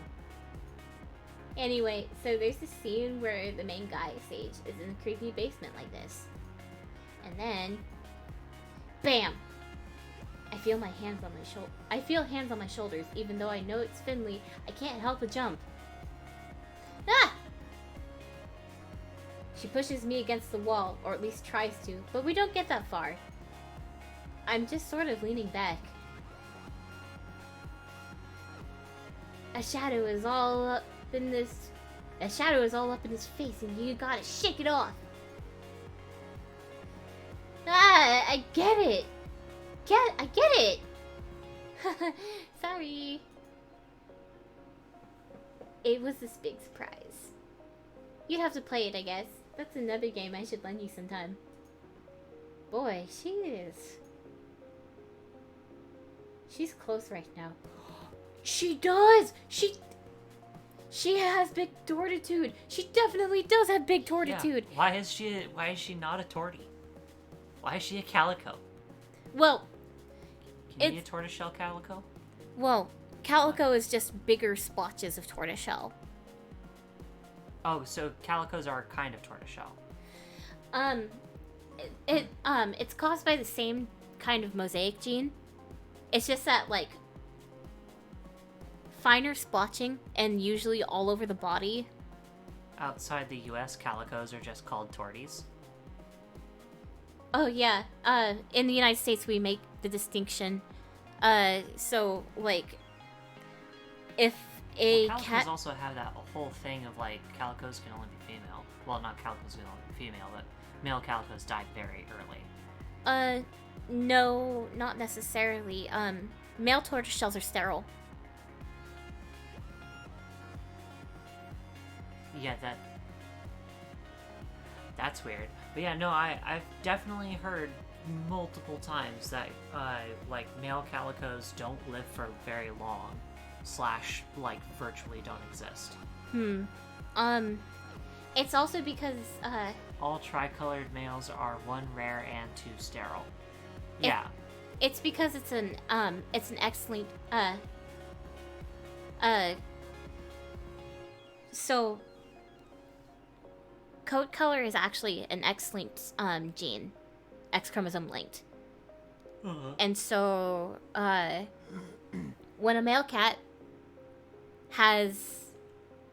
[SPEAKER 1] Anyway, so there's a scene where the main guy, Sage, is in a creepy basement like this. And then... BAM! I feel hands on my shoulders, even though I know it's Finley. I can't help but jump. Ah! She pushes me against the wall, or at least tries to, but we don't get that far. I'm just sort of leaning back. A shadow is all up in his face, and you gotta shake it off. Ah, I get it. I get it. Sorry. It was this big surprise. You'd have to play it, I guess. That's another game I should lend you sometime. Boy, she's close right now. She does! She has big tortitude. She definitely does have big tortitude.
[SPEAKER 2] Yeah. Why is she not a tortie? Why is she a calico?
[SPEAKER 1] Well,
[SPEAKER 2] Can you be a tortoiseshell calico?
[SPEAKER 1] Well, calico is just bigger splotches of tortoiseshell.
[SPEAKER 2] Oh, so calicos are a kind of tortoiseshell.
[SPEAKER 1] It's caused by the same kind of mosaic gene. It's just that, like, finer splotching and usually all over the body.
[SPEAKER 2] Outside the US, calicos are just called torties.
[SPEAKER 1] Oh, yeah. In the United States, we make the distinction. So like, if a
[SPEAKER 2] Calicos
[SPEAKER 1] cat,
[SPEAKER 2] also have that whole thing of like calicos can only be female. Well, not calicos can only be female, but male calicos die very early.
[SPEAKER 1] No, not necessarily. Male tortoiseshells are sterile.
[SPEAKER 2] Yeah, that's weird. But yeah, no, I've definitely heard multiple times that like male calicos don't live for very long, slash like virtually don't exist.
[SPEAKER 1] It's also because
[SPEAKER 2] All tricolored males are one rare and two sterile. Yeah.
[SPEAKER 1] it's because it's an X-linked so coat color is actually an X-linked gene, X chromosome linked. And so when a male cat has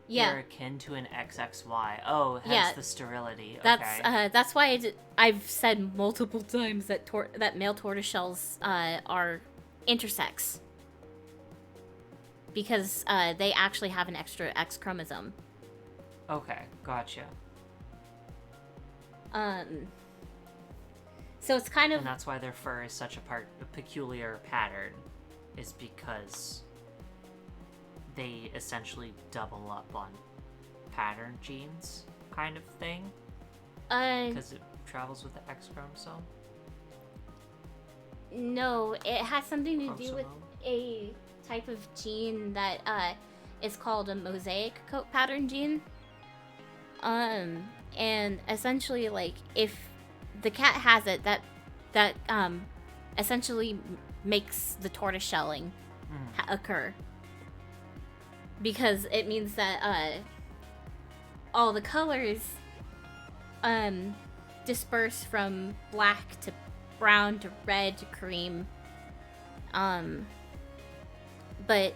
[SPEAKER 2] They're akin to an XXY. Oh, hence the sterility. Okay.
[SPEAKER 1] That's why I've said multiple times that that male tortoiseshells are intersex, because they actually have an extra X chromosome.
[SPEAKER 2] Okay, gotcha.
[SPEAKER 1] So it's kind of,
[SPEAKER 2] and that's why their fur is such a peculiar pattern, is because they essentially double up on pattern genes, kind of thing. Because it travels with the X chromosome.
[SPEAKER 1] No, it has something to do with a type of gene that is called a mosaic coat pattern gene. And essentially, like, if the cat has it, that essentially makes the tortoise shelling occur, because it means that all the colors disperse from black to brown to red to cream. But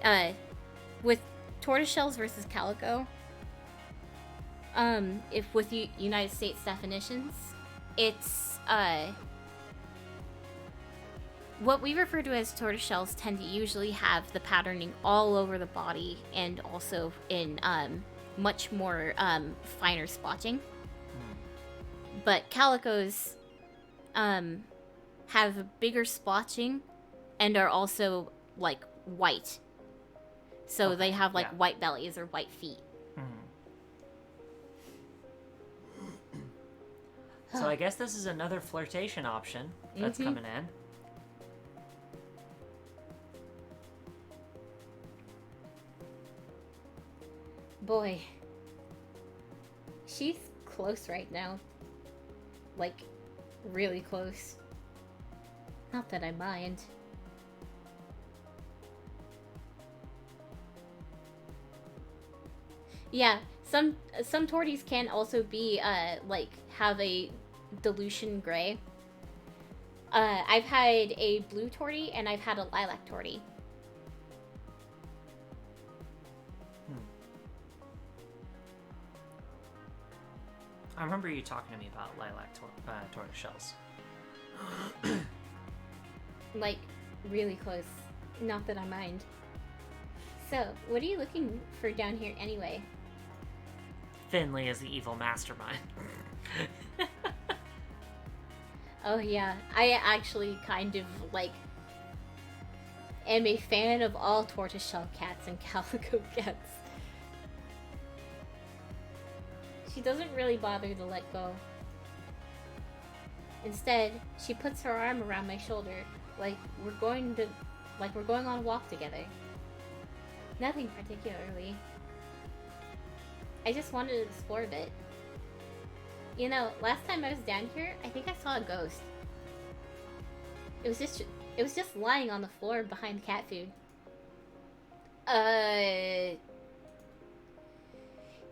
[SPEAKER 1] with tortoiseshells versus calico, if with United States definitions, it's what we refer to as tortoiseshells tend to usually have the patterning all over the body, and also in much more finer splotching. But calicos have bigger splotching and are also like white, so they have like white bellies or white feet.
[SPEAKER 2] So I guess this is another flirtation option that's coming in.
[SPEAKER 1] Boy, she's close right now. Like, really close. Not that I mind. Yeah, some torties can also be like have a dilution gray. I've had a blue tortie and I've had a lilac tortie.
[SPEAKER 2] I remember you talking to me about lilac tortoiseshells.
[SPEAKER 1] Like, really close. Not that I mind. So, what are you looking for down here anyway?
[SPEAKER 2] Finley is the evil mastermind.
[SPEAKER 1] Oh yeah, I actually kind of, like, am a fan of all tortoiseshell cats and calico cats. She doesn't really bother to let go. Instead, she puts her arm around my shoulder, like we're going on a walk together. Nothing particularly. I just wanted to explore a bit. You know, last time I was down here, I think I saw a ghost. It was just lying on the floor behind cat food. There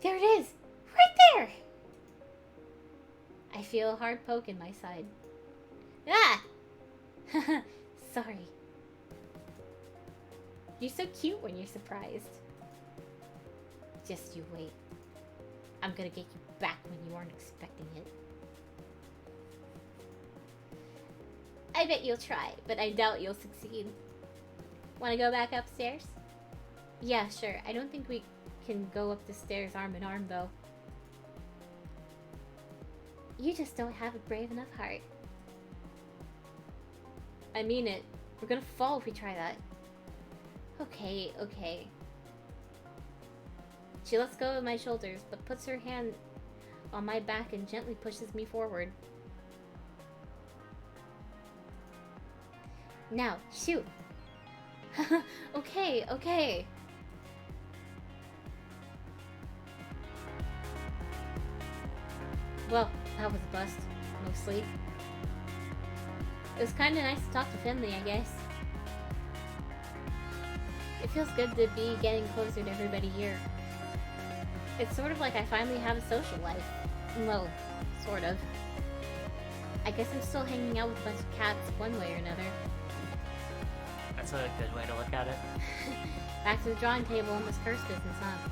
[SPEAKER 1] it is! Right there! I feel a hard poke in my side. Ah! Sorry. You're so cute when you're surprised. Just you wait. I'm gonna get you back when you aren't expecting it. I bet you'll try, but I doubt you'll succeed. Want to go back upstairs? Yeah, sure. I don't think we can go up the stairs arm in arm, though. You just don't have a brave enough heart. I mean it. We're gonna fall if we try that. Okay, okay. She lets go of my shoulders, but puts her hand on my back and gently pushes me forward. Now, shoot! Okay, okay. Well, that was a bust, mostly. It was kinda nice to talk to Finley, I guess. It feels good to be getting closer to everybody here. It's sort of like I finally have a social life. Well, sort of. I guess I'm still hanging out with a bunch of cats one way or another.
[SPEAKER 2] That's a good way to look at it.
[SPEAKER 1] Back to the drawing table and this curse business, huh?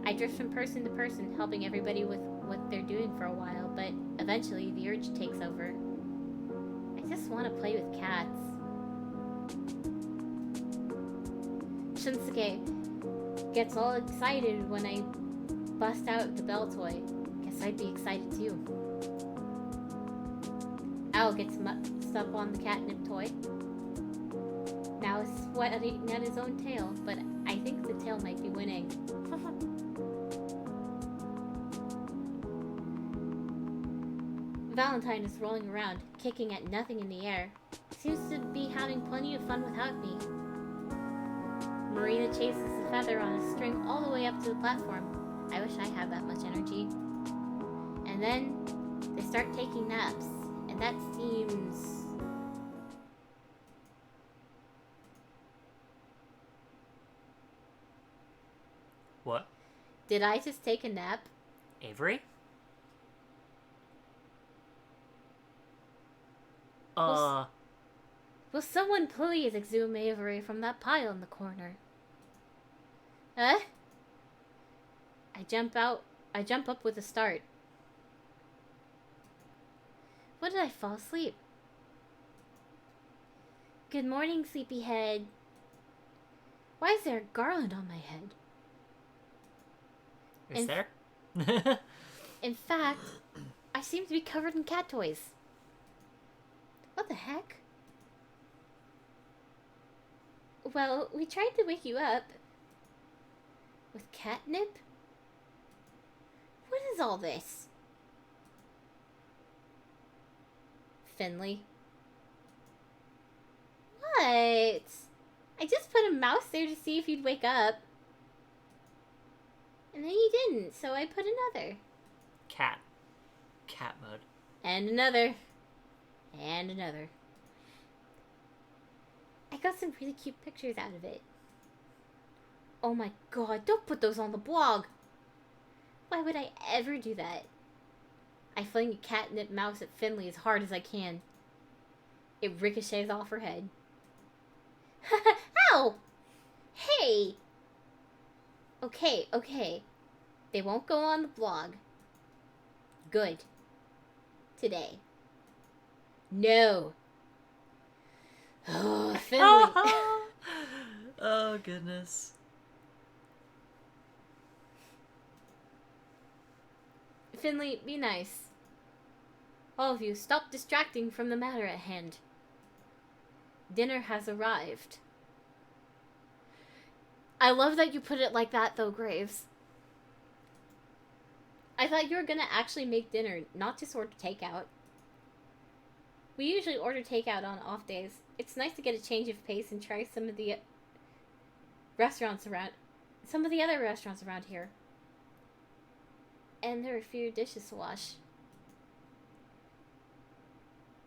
[SPEAKER 1] I drift from person to person, helping everybody with what they're doing for a while, but eventually the urge takes over. I just want to play with cats. Shunsuke gets all excited when I bust out the bell toy. Guess I'd be excited too. Owl gets muxed up on the catnip toy. Now is sweating at his own tail, but I think the tail might be winning. Valentine is rolling around, kicking at nothing in the air. Seems to be having plenty of fun without me. Marina chases a feather on a string all the way up to the platform. I wish I had that much energy. And then they start taking naps, and that seems...
[SPEAKER 2] What?
[SPEAKER 1] Did I just take a nap?
[SPEAKER 2] Avery?
[SPEAKER 1] Will someone please exhume Avery from that pile in the corner? Huh? I jump up with a start. When did I fall asleep? Good morning, sleepyhead. Why is there a garland on my head?
[SPEAKER 2] Is there?
[SPEAKER 1] In fact, I seem to be covered in cat toys. What the heck? Well, we tried to wake you up. With catnip? What is all this? Finley. What? I just put a mouse there to see if you'd wake up. And then you didn't, so I put another.
[SPEAKER 2] Cat. Cat mode.
[SPEAKER 1] And another. And another. I got some really cute pictures out of it. Oh my god, don't put those on the blog! Why would I ever do that? I fling a catnip mouse at Finley as hard as I can. It ricochets off her head. Ow! Hey! Okay, okay. They won't go on the blog. Good. Today. No. Oh, Finley.
[SPEAKER 2] Oh, goodness.
[SPEAKER 1] Finley, be nice. All of you, stop distracting from the matter at hand. Dinner has arrived. I love that you put it like that, though, Graves. I thought you were gonna actually make dinner, not just order takeout. We usually order takeout on off days. It's nice to get a change of pace and try some of the other restaurants around here. And there are fewer dishes to wash.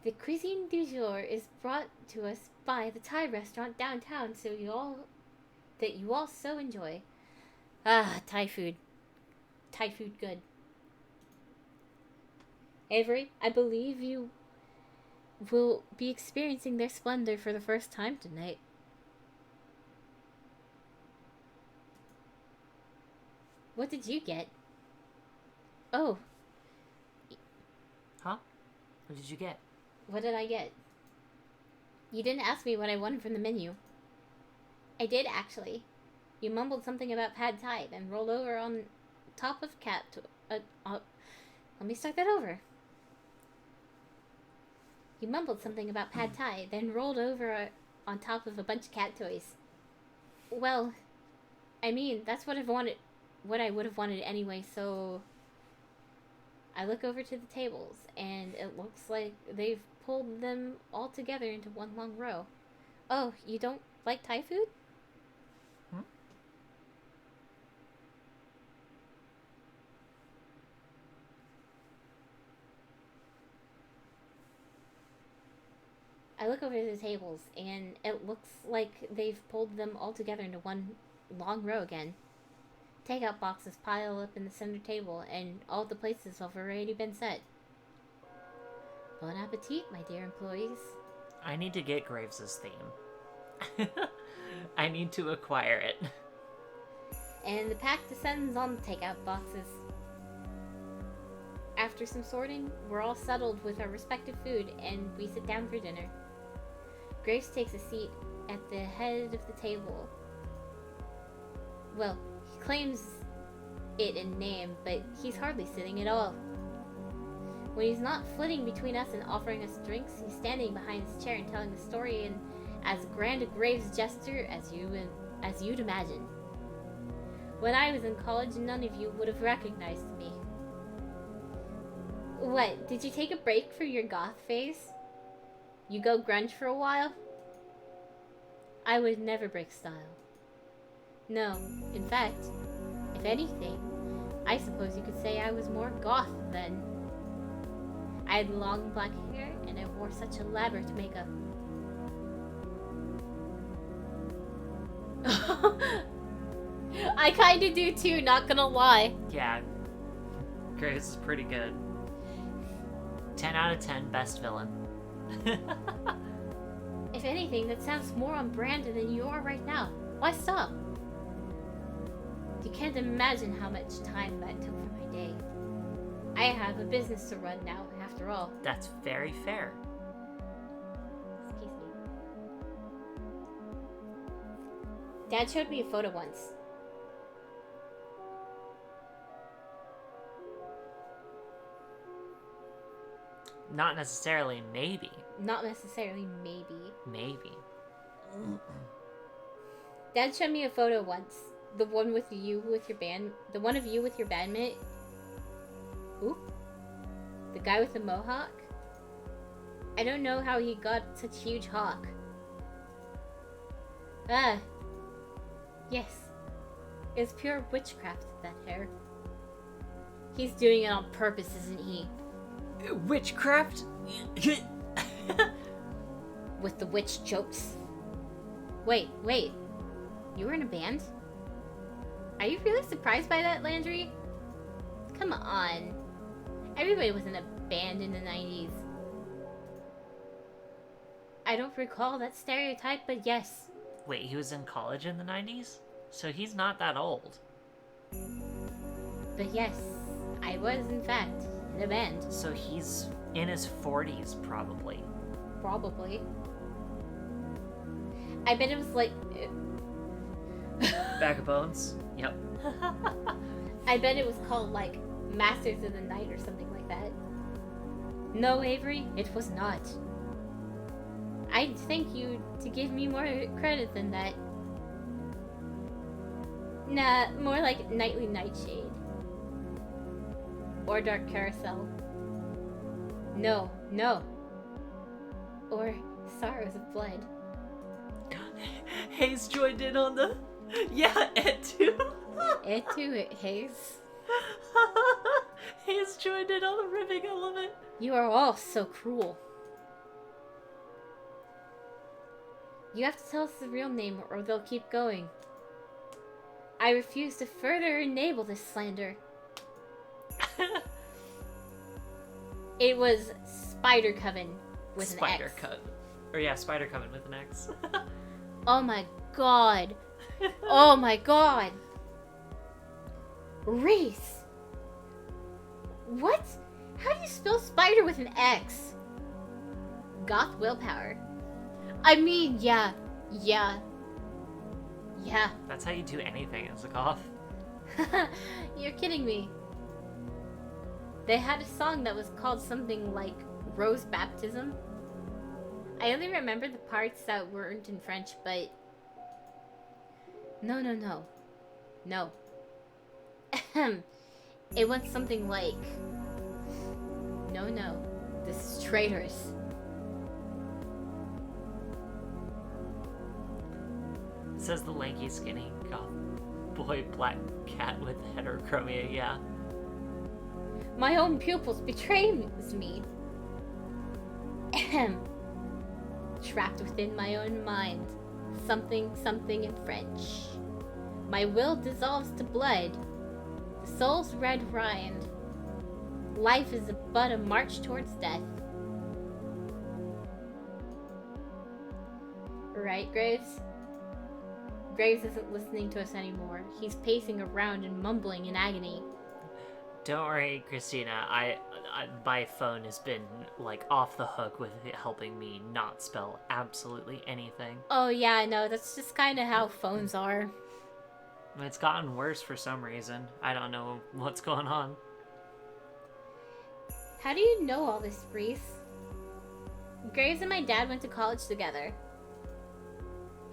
[SPEAKER 1] The cuisine du jour is brought to us by the Thai restaurant downtown, so you all so enjoy. Ah, Thai food. Thai food good. Avery, I believe you will be experiencing their splendor for the first time tonight. What did you get? Oh.
[SPEAKER 2] Huh? What did you get?
[SPEAKER 1] What did I get? You didn't ask me what I wanted from the menu. I did, actually. You mumbled something about pad thai, then rolled over on top of cat... let me start that over. You mumbled something about pad thai, then rolled over on top of a bunch of cat toys. Well, I mean, that's what I would have wanted anyway, so... I look over to the tables, and it looks like they've pulled them all together into one long row. Oh, you don't like Thai food?
[SPEAKER 2] Hmm?
[SPEAKER 1] I look over to the tables, and it looks like they've pulled them all together into one long row again. Takeout boxes pile up in the center table, and all the places have already been set. Bon appetit, my dear employees.
[SPEAKER 2] I need to get Graves' theme. I need to acquire it.
[SPEAKER 1] And the pack descends on the takeout boxes. After some sorting, we're all settled with our respective food, and we sit down for dinner. Graves takes a seat at the head of the table. Well, he claims it in name, but he's hardly sitting at all. When he's not flitting between us and offering us drinks, he's standing behind his chair and telling the story in as grand a Graves gesture as you'd imagine. When I was in college, none of you would have recognized me. What, did you take a break from your goth phase? You go grunge for a while? I would never break style. No, in fact, if anything, I suppose you could say I was more goth then. I had long black hair, and I wore such elaborate makeup. I kinda do too, not gonna lie.
[SPEAKER 2] Yeah, Graves is pretty good. 10 out of 10, best villain.
[SPEAKER 1] If anything, that sounds more on brand than you are right now. Why stop? You can't imagine how much time that took from my day. I have a business to run now, after all.
[SPEAKER 2] That's very fair.
[SPEAKER 1] Excuse me. Dad showed me a photo once.
[SPEAKER 2] Not necessarily maybe.
[SPEAKER 1] Not necessarily maybe.
[SPEAKER 2] Maybe.
[SPEAKER 1] Dad showed me a photo once. The one with you with your band... The one of you with your bandmate. Oop. The guy with the mohawk. I don't know how he got such huge hawk. Ah. Yes. It's pure witchcraft, that hair. He's doing it on purpose, isn't he?
[SPEAKER 2] Witchcraft?
[SPEAKER 1] With the witch jokes. Wait. You were in a band? Are you really surprised by that, Landry? Come on. Everybody was in a band in the 90s. I don't recall that stereotype, but yes.
[SPEAKER 2] Wait, he was in college in the 90s? So he's not that old.
[SPEAKER 1] But yes, I was in fact in a band.
[SPEAKER 2] So he's in his 40s, probably.
[SPEAKER 1] Probably. I bet it was like...
[SPEAKER 2] Bag of Bones? Yep.
[SPEAKER 1] I bet it was called, like, Masters of the Night or something like that. No, Avery, it was not. I'd thank you to give me more credit than that. Nah, more like Nightly Nightshade. Or Dark Carousel. No. Or Sorrows of Blood.
[SPEAKER 2] Hayes joined in on the... Yeah, Ed too.
[SPEAKER 1] Ed too, Hayes.
[SPEAKER 2] Hayes joined in on the ribbing element.
[SPEAKER 1] You are all so cruel. You have to tell us the real name or they'll keep going. I refuse to further enable this slander. It was Spider Coven with an X.
[SPEAKER 2] Spider Coven. Or yeah, Spider Coven with an X.
[SPEAKER 1] Oh my god. Oh my god. Reese. What? How do you spell spider with an X? Goth willpower. I mean, yeah. Yeah. Yeah.
[SPEAKER 2] That's how you do anything as a goth.
[SPEAKER 1] You're kidding me. They had a song that was called something like Rose Baptism. I only remember the parts that weren't in French, but... No. No. It went something like... No. This is traitorous.
[SPEAKER 2] It says the lanky, skinny goth boy black cat with heterochromia, yeah.
[SPEAKER 1] My own pupils betrays me. Trapped within my own mind. Something in French. My will dissolves to blood. The soul's red rind. Life is but a march towards death. Right, Graves? Graves isn't listening to us anymore. He's pacing around and mumbling in agony.
[SPEAKER 2] Don't worry, Christina. My phone has been, like, off the hook with it helping me not spell absolutely anything.
[SPEAKER 1] Oh, yeah, no, that's just kind of how phones are.
[SPEAKER 2] It's gotten worse for some reason. I don't know what's going on.
[SPEAKER 1] How do you know all this, Reese? Graves and my dad went to college together.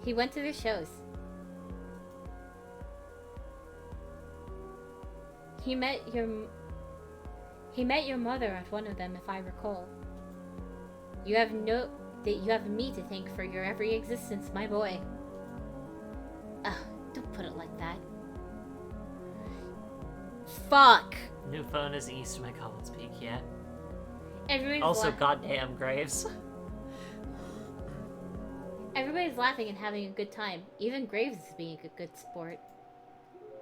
[SPEAKER 1] He went to their shows. He met your mother at one of them, if I recall. You have me to thank for your every existence, my boy. Ugh, don't put it like that. Fuck!
[SPEAKER 2] New phone is east of McCollum's Peak, yeah.
[SPEAKER 1] Everybody's
[SPEAKER 2] also, goddamn Graves.
[SPEAKER 1] Everybody's laughing and having a good time. Even Graves is being a good sport.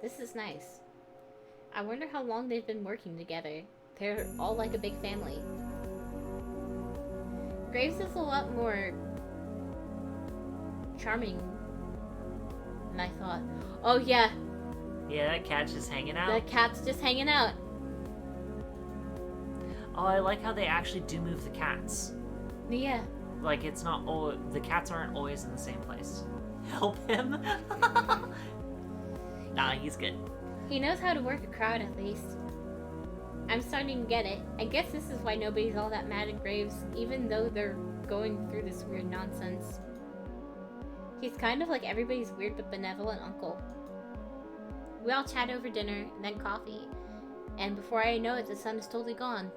[SPEAKER 1] This is nice. I wonder how long they've been working together. They're all like a big family. Graves is a lot more charming than I thought. Oh yeah.
[SPEAKER 2] Yeah, that cat's just hanging out.
[SPEAKER 1] The cat's just hanging out.
[SPEAKER 2] Oh, I like how they actually do move the cats.
[SPEAKER 1] Yeah.
[SPEAKER 2] Like, it's not all... The cats aren't always in the same place. Help him? Nah, he's good.
[SPEAKER 1] He knows how to work a crowd, at least. I'm starting to get it. I guess this is why nobody's all that mad at Graves, even though they're going through this weird nonsense. He's kind of like everybody's weird but benevolent uncle. We all chat over dinner, and then coffee. And before I know it, the sun is totally gone.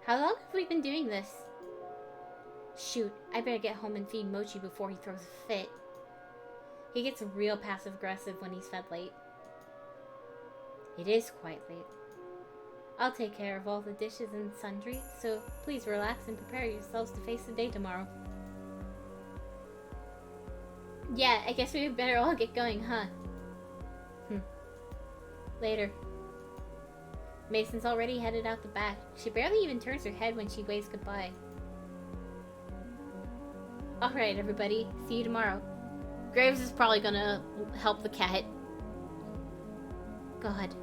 [SPEAKER 1] How long have we been doing this? Shoot, I better get home and feed Mochi before he throws a fit. He gets real passive-aggressive when he's fed late. It is quite late. I'll take care of all the dishes and sundry, so please relax and prepare yourselves to face the day tomorrow. Yeah, I guess we better all get going, huh? Later. Mason's already headed out the back. She barely even turns her head when she waves goodbye. Alright, everybody. See you tomorrow. Graves is probably gonna help the cat. God.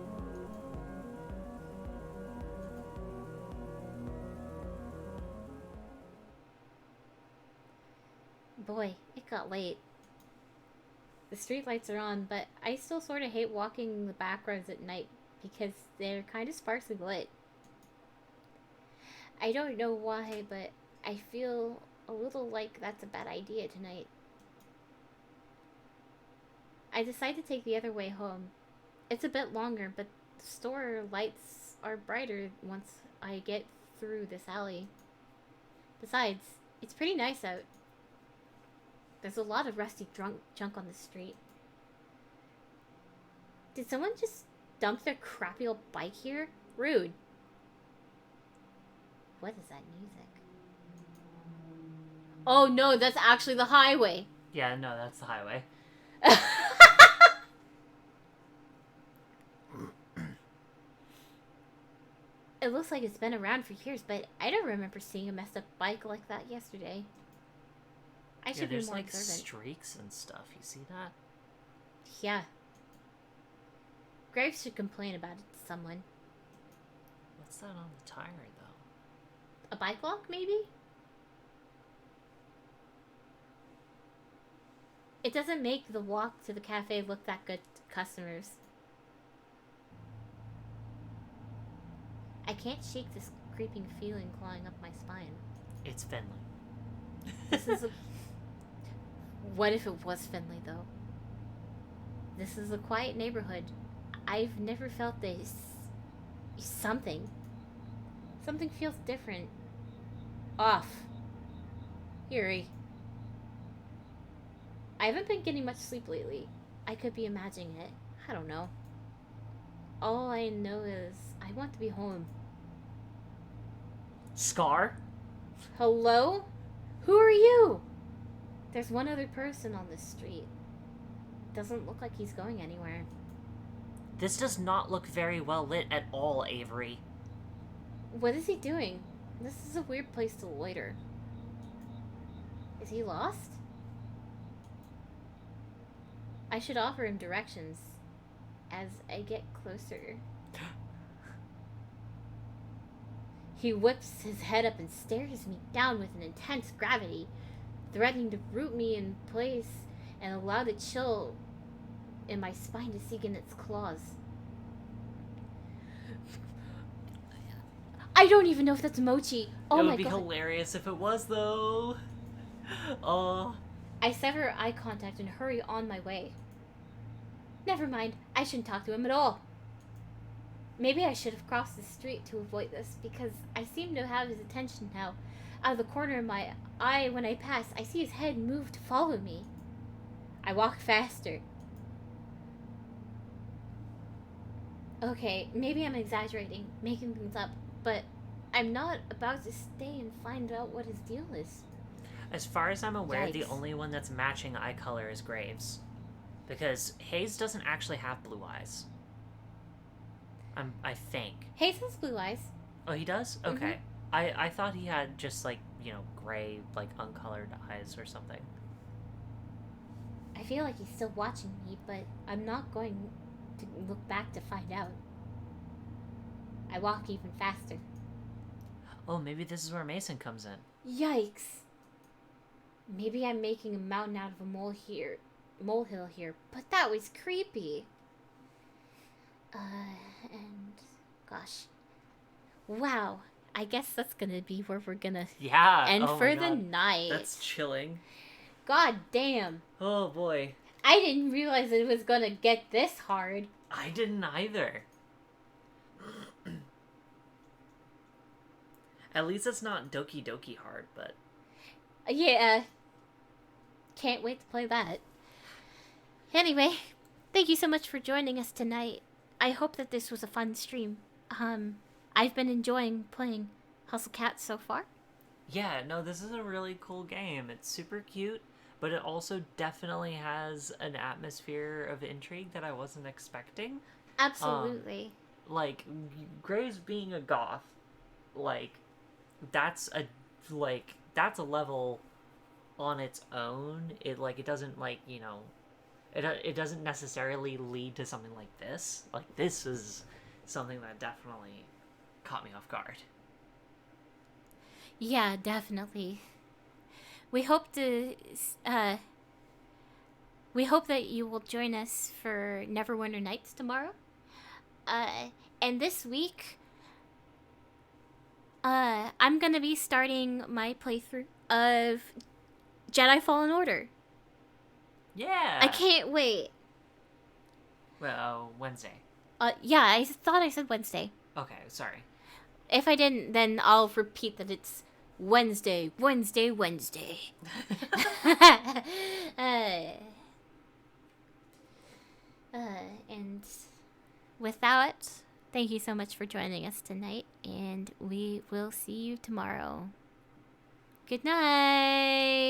[SPEAKER 1] Boy, it got late. The streetlights are on, but I still sort of hate walking the back roads at night because they're kind of sparsely lit. I don't know why, but I feel a little like that's a bad idea tonight. I decide to take the other way home. It's a bit longer, but the store lights are brighter once I get through this alley. Besides, it's pretty nice out. There's a lot of rusty junk on the street. Did someone just dump their crappy old bike here? Rude. What is that music? Oh no, that's actually the highway.
[SPEAKER 2] Yeah, no, that's the highway.
[SPEAKER 1] It looks like it's been around for years, but I don't remember seeing a messed up bike like that yesterday. I should be more
[SPEAKER 2] like
[SPEAKER 1] observant.
[SPEAKER 2] Streaks and stuff. You see that?
[SPEAKER 1] Yeah. Graves should complain about it to someone.
[SPEAKER 2] What's that on the tire, though?
[SPEAKER 1] A bike lock, maybe? It doesn't make the walk to the cafe look that good to customers. I can't shake this creeping feeling clawing up my spine.
[SPEAKER 2] It's Finley.
[SPEAKER 1] This is a... What if it was Finley, though? This is a quiet neighborhood. I've never felt this... Something feels different. Off. Eerie. I haven't been getting much sleep lately. I could be imagining it. I don't know. All I know is I want to be home.
[SPEAKER 2] Scar?
[SPEAKER 1] Hello? Who are you? There's one other person on this street. Doesn't look like he's going anywhere.
[SPEAKER 2] This does not look very well lit at all, Avery.
[SPEAKER 1] What is he doing? This is a weird place to loiter. Is he lost? I should offer him directions as I get closer. He whips his head up and stares me down with an intense gravity, threatening to root me in place and allow the chill in my spine to sink in its claws. I don't even know if that's Mochi. Oh my god.
[SPEAKER 2] It would be hilarious if it was, though. Oh.
[SPEAKER 1] I sever eye contact and hurry on my way. Never mind, I shouldn't talk to him at all. Maybe I should have crossed the street to avoid this, because I seem to have his attention now. Out of the corner of my eye when I pass, I see his head move to follow me. I walk faster. Okay, maybe I'm exaggerating, making things up, but I'm not about to stay and find out what his deal is.
[SPEAKER 2] As far as I'm aware,
[SPEAKER 1] Yikes.
[SPEAKER 2] the only one that's matching eye color is Graves. Because Hayes doesn't actually have blue eyes. I think.
[SPEAKER 1] Hayes has blue eyes.
[SPEAKER 2] Oh, he does? Okay. I thought he had just, like, you know, gray, like, uncolored eyes or something.
[SPEAKER 1] I feel like he's still watching me, but I'm not going to look back to find out. I walk even faster.
[SPEAKER 2] Oh, maybe this is where Mason comes in.
[SPEAKER 1] Yikes. Maybe I'm making a mountain out of a molehill here, but that was creepy. And gosh. Wow. I guess that's gonna be where we're gonna end for the night.
[SPEAKER 2] That's chilling.
[SPEAKER 1] God damn.
[SPEAKER 2] Oh boy.
[SPEAKER 1] I didn't realize it was gonna get this hard.
[SPEAKER 2] I didn't either. At least it's not Doki Doki hard, but...
[SPEAKER 1] Yeah. Can't wait to play that. Anyway, thank you so much for joining us tonight. I hope that this was a fun stream. I've been enjoying playing Hustle Cat so far.
[SPEAKER 2] Yeah, no, this is a really cool game. It's super cute, but it also definitely has an atmosphere of intrigue that I wasn't expecting.
[SPEAKER 1] Absolutely.
[SPEAKER 2] Like, Graves being a goth, like, that's a level on its own. It doesn't, like, you know, it doesn't necessarily lead to something like this. Like, this is something that definitely caught me off guard.
[SPEAKER 1] Yeah, definitely. We hope that you will join us for Neverwinter Nights tomorrow. And this week, I'm gonna be starting my playthrough of Jedi Fallen Order.
[SPEAKER 2] Yeah!
[SPEAKER 1] I can't wait.
[SPEAKER 2] Well, Wednesday.
[SPEAKER 1] Yeah, I thought I said Wednesday.
[SPEAKER 2] Okay, sorry.
[SPEAKER 1] If I didn't, then I'll repeat that it's Wednesday. And with that, thank you so much for joining us tonight, and we will see you tomorrow. Good night.